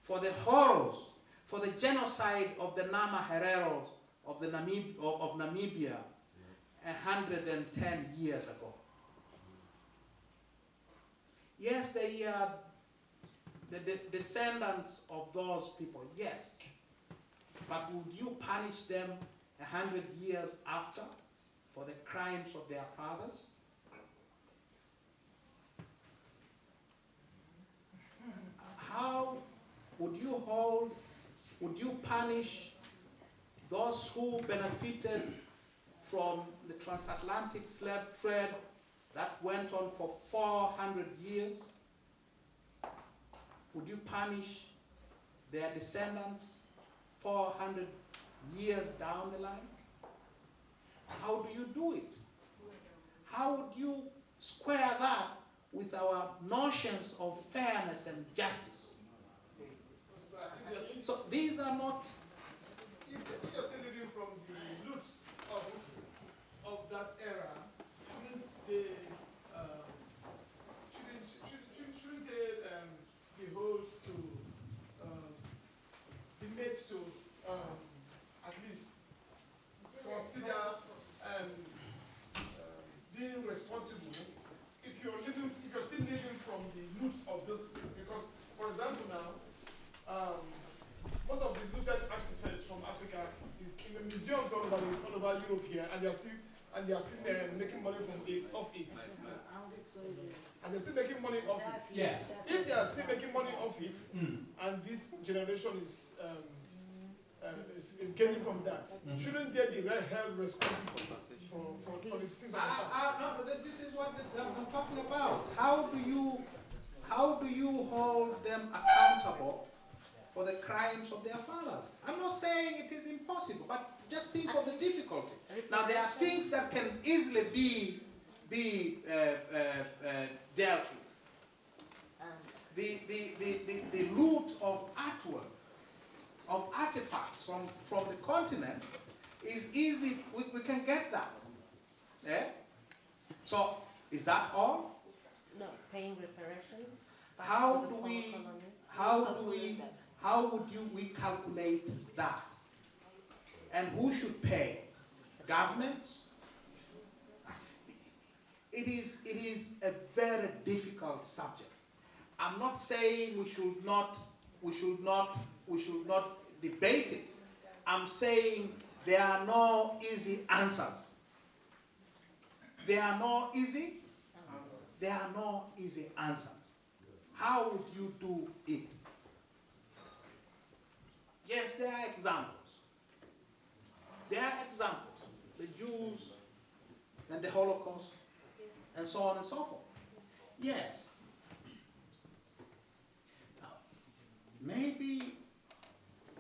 Speaker 5: for the horrors, for the genocide of the Nama Hereros of Namibia 110 years ago? Yes, they are the descendants of those people, yes. But would you punish them 100 years after for the crimes of their fathers? How would you punish those who benefited from the transatlantic slave trade that went on for 400 years? Would you punish their descendants 400 years down the line? How do you do it? How would you square that with our notions of fairness and justice? So these are not...
Speaker 12: If you're still living from the roots of that era, shouldn't they be held to be made to at least consider being responsible if you're still living from the roots of this? Because, for example, now most of the looted artifacts from Africa is in the museums all over Europe here, and they are still making money off it. And they're still making money off it.
Speaker 5: Yes.
Speaker 12: If they are still making money off it, and this generation is gaining from that, shouldn't they be held responsible for the sins of the past?
Speaker 5: No, but this is what I'm talking about. How do you hold them accountable for the crimes of their fathers? I'm not saying it is impossible, but just think of the difficulty. Now, there are things that can easily be dealt with. The loot of artwork, of artifacts from the continent is easy. We can get that. Yeah? So, is that all?
Speaker 8: No, paying reparations.
Speaker 5: How
Speaker 8: to the
Speaker 5: do
Speaker 8: former
Speaker 5: we?
Speaker 8: colonies.
Speaker 5: How would we calculate that? And who should pay? Governments? It is a very difficult subject. I'm not saying we should not debate it. I'm saying there are no easy answers. There are no easy answers. How would you do it? Yes, there are examples. The Jews and the Holocaust and so on and so forth. Yes. Now, maybe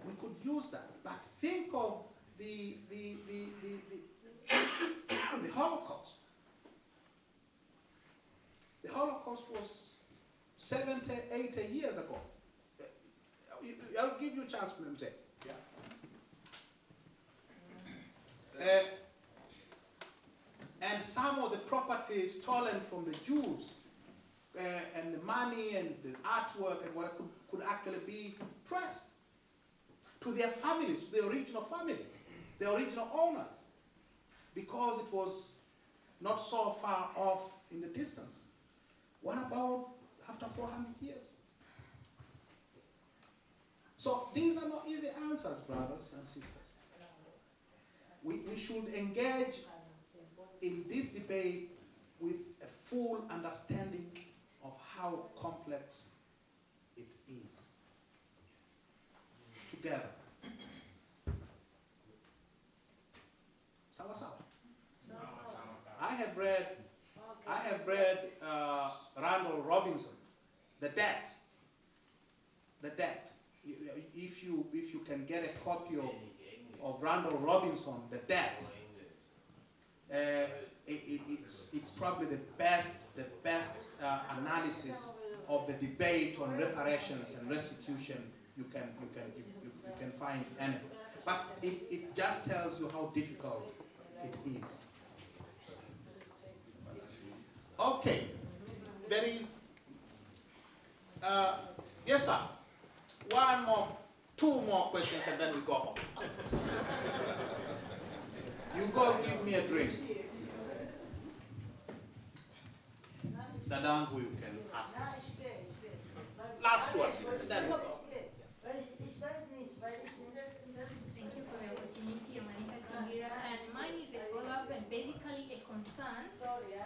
Speaker 5: we could use that, but think of the Holocaust. The Holocaust was 70, 80 years ago. I'll give you a chance, Mr. And some of the property stolen from the Jews, and the money and the artwork and what could actually be traced to their families, to the original families, the original owners, because it was not so far off in the distance. What about after 400 years? So these are not easy answers, brothers and sisters. We should engage in this debate with a full understanding of how complex it is. Together. Sawa sawa. I have read Randall Robinson, The Debt. If you can get a copy of Randall Robinson, The Debt, it's probably the best analysis of the debate on reparations and restitution you can find anywhere. But it just tells you how difficult it is. Okay, there is yes, sir. Two more questions, and then we go home. You go give me a drink. Dadangu, you can ask us. Last one, and then we go.
Speaker 14: Thank you for the opportunity, Amanita Chingira. And mine is a follow-up and basically a concern from the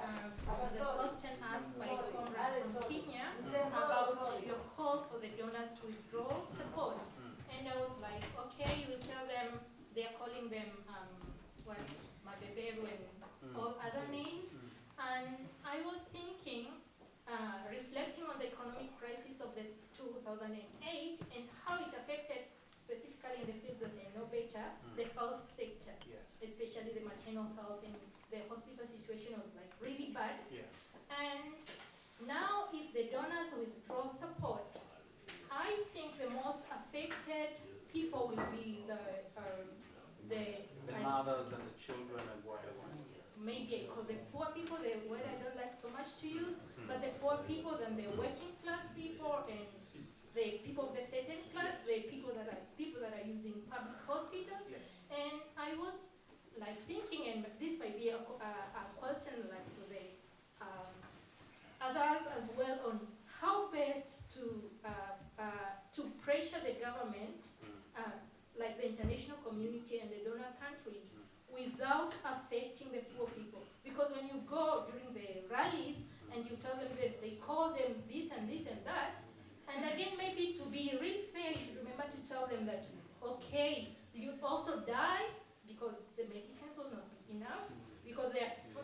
Speaker 14: question asked by Comrade from Kenya about your call for the donors to withdraw support. And I was like, okay, you will tell them, they're calling them Mabeberu and all other names. And I was thinking, reflecting on the economic crisis of the 2008 and how it affected, specifically in the fields that I know better, the health sector, especially the maternal health, and the hospital situation was like really bad. And now if the donors withdraw support, I think the most affected people will be the
Speaker 5: mothers and the children and whatever.
Speaker 14: Maybe I call the poor people, the word I don't like so much to use, but the poor people, then the working class people, and the people of the certain class, the people that are using public hospitals. And I was like thinking, and this might be a question like to the others as well, on how best to pressure the government, like the international community and the donor countries, without affecting the poor people. Because when you go during the rallies and you tell them that they call them this and this and that, and again, maybe to be really fair, you should remember to tell them that, okay, you also die because the medicines will not be enough, because for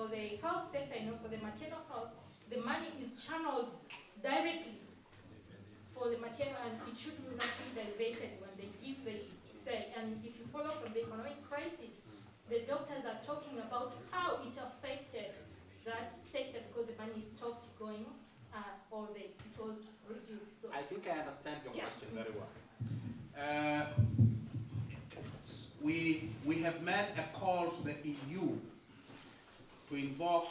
Speaker 14: the health sector, for the maternal health, the money is channeled directly for the maternal, and it should not be diverted when they give the say. And if you follow from the economic crisis, the doctors are talking about how it affected that sector because the money stopped going, or it was reduced. So
Speaker 5: I think I understand your question very well. We have made a call to the EU to invoke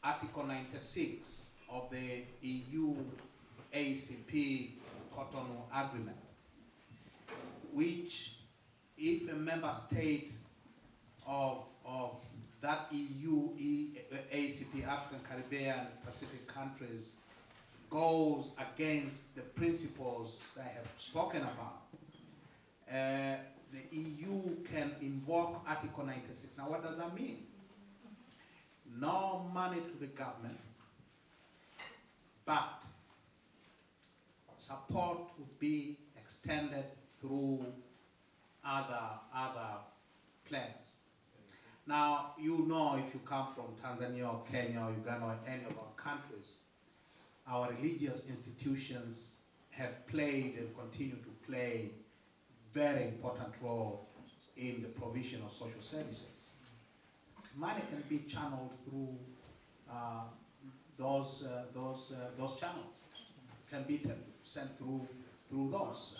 Speaker 5: Article 96 of the EU-ACP Cotonou Agreement, which, if a member state of that EU-ACP, African, Caribbean, Pacific countries, goes against the principles I have spoken about, the EU can invoke Article 96. Now, what does that mean? No money to the government, but support would be extended through other players. Now, you know, if you come from Tanzania or Kenya or Uganda or any of our countries, our religious institutions have played and continue to play very important role in the provision of social services. Money can be channeled through those channels. Can be sent through those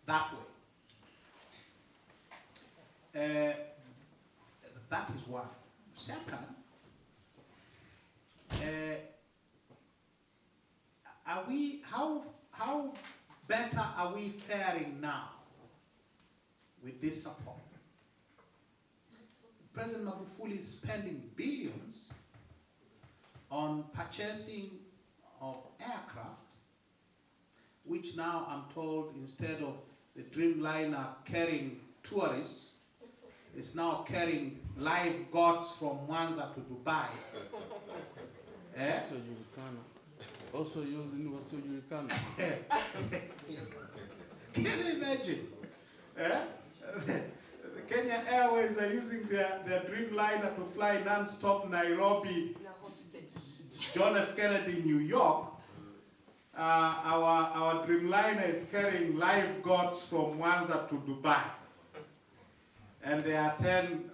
Speaker 5: that way. That is one. Second, how better are we faring now with this support? President Magufuli is spending billions on purchasing of aircraft, which now I'm told, instead of the Dreamliner carrying tourists, it's now carrying live goats from Mwanza to Dubai.
Speaker 15: Also using Wasu Yurikana.
Speaker 5: Can you imagine? The Kenya Airways are using their Dreamliner to fly non-stop Nairobi, John F. Kennedy, New York. Our Dreamliner is carrying live goats from Mwanza to Dubai. And there are 10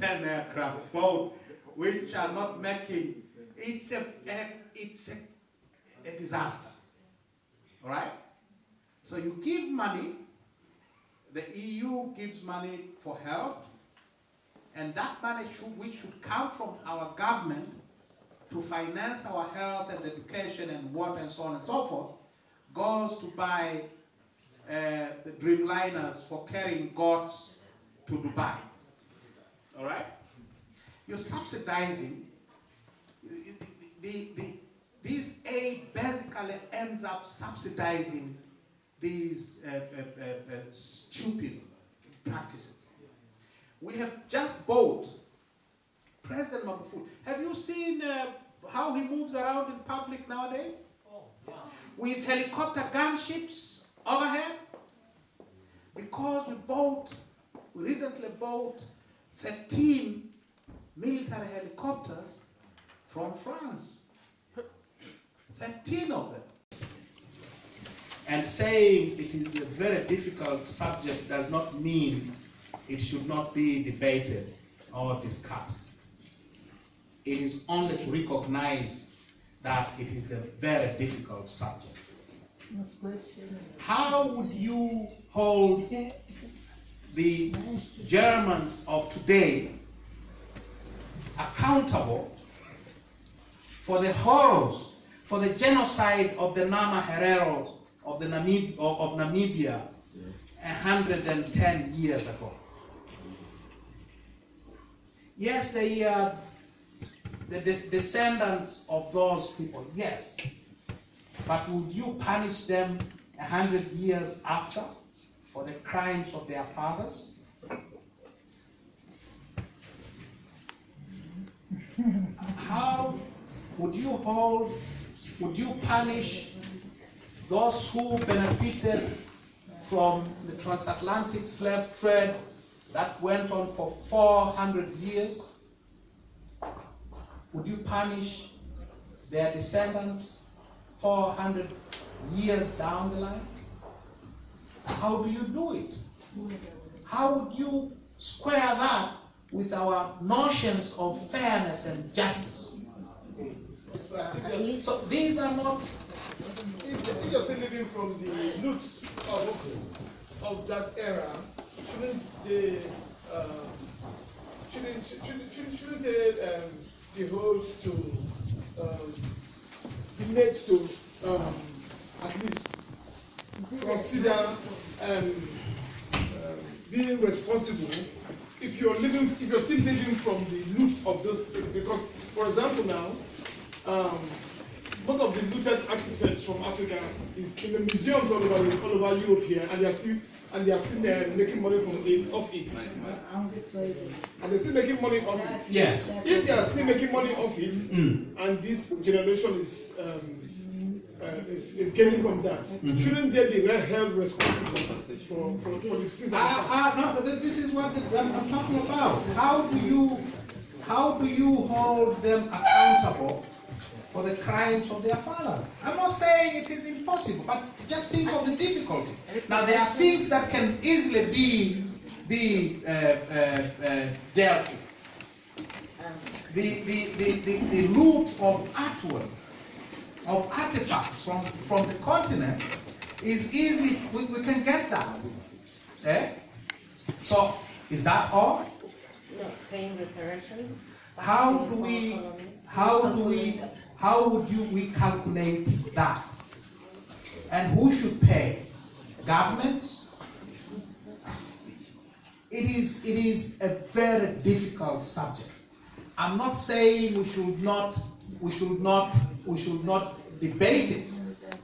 Speaker 5: aircraft, both which are not making. It's a disaster. All right? So you give money, the EU gives money for health, and that money which should come from our government to finance our health and education and water and so on and so forth, goes to buy the Dreamliners for carrying goats to Dubai. All right? You're subsidizing. This aid basically ends up subsidizing these stupid practices. We have just bought President Magufuli. Have you seen how he moves around in public nowadays? Oh, yeah. With helicopter gunships overhead? Because we recently bought 13 military helicopters from France. 13 of them. And saying it is a very difficult subject does not mean it should not be debated or discussed. It is only to recognize that it is a very difficult subject. How would you hold the Germans of today accountable for the horrors, for the genocide of the Nama Hereros of Namibia 110 years ago? Yes, they are the descendants of those people, yes. But would you punish them 100 years after for the crimes of their fathers? How would you punish those who benefited from the transatlantic slave trade that went on for 400 years? Would you punish their descendants 400 years down the line? How do you do it? How would you square that with our notions of fairness and justice? So these are not...
Speaker 12: If you're still living from the roots of that era, shouldn't they the whole to be made to at least consider being responsible if you're still living from the loot of those, because for example now, most of the looted artifacts from Africa is in the museums all over Europe here, and they are still making money from it, off it. And they're still making money off it.
Speaker 5: Yes.
Speaker 12: If they are still making money off it, and this generation is gaining from that, shouldn't they be held responsible for the sins of
Speaker 5: no, this is what I'm talking about. How do you hold them accountable for the crimes of their fathers? I'm not saying it is impossible, but just think of the difficulty. Now there are things that can easily be dealt with. The loot of artwork, of artifacts from the continent is easy. We can get that. So is that all?
Speaker 8: No, paying reparations.
Speaker 5: How would we calculate that? And who should pay? Governments? It is a very difficult subject. I'm not saying we should not debate it.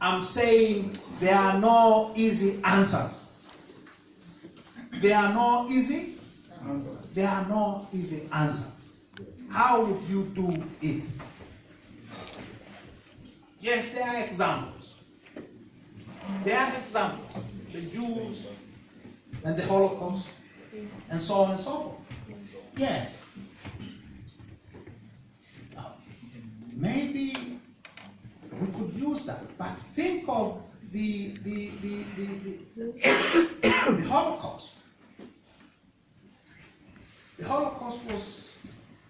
Speaker 5: I'm saying there are no easy answers. There are no easy answers. How would you do it? Yes, there are examples. The Jews and the Holocaust and so on and so forth. Yes. Maybe we could use that, but think of the Holocaust. The Holocaust was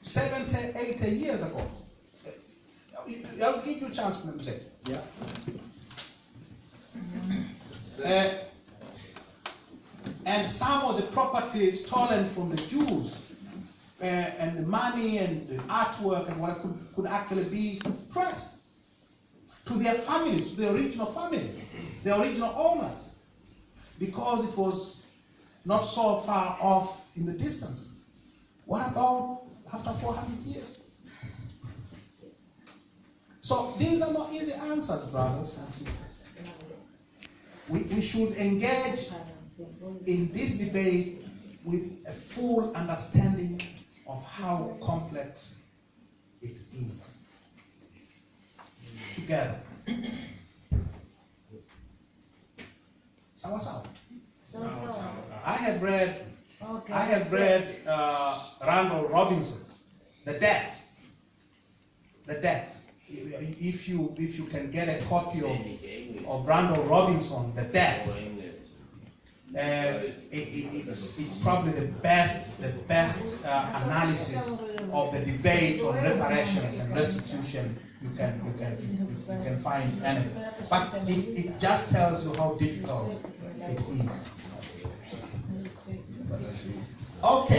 Speaker 5: 70, 80 years ago. I'll give you a chance to say. Yeah. And some of the property stolen from the Jews, and the money and the artwork and what could actually be traced to their families, to the original families, the original owners, because it was not so far off in the distance. What about after 400 years? So these are not easy answers, brothers and sisters. We should engage in this debate with a full understanding of how complex it is. Together. Sawa. I have read Randall Robinson, The Debt. If you can get a copy of Randall Robinson, The Debt, it's probably the best analysis of the debate on reparations and restitution you can find anywhere. But it just tells you how difficult it is. Okay.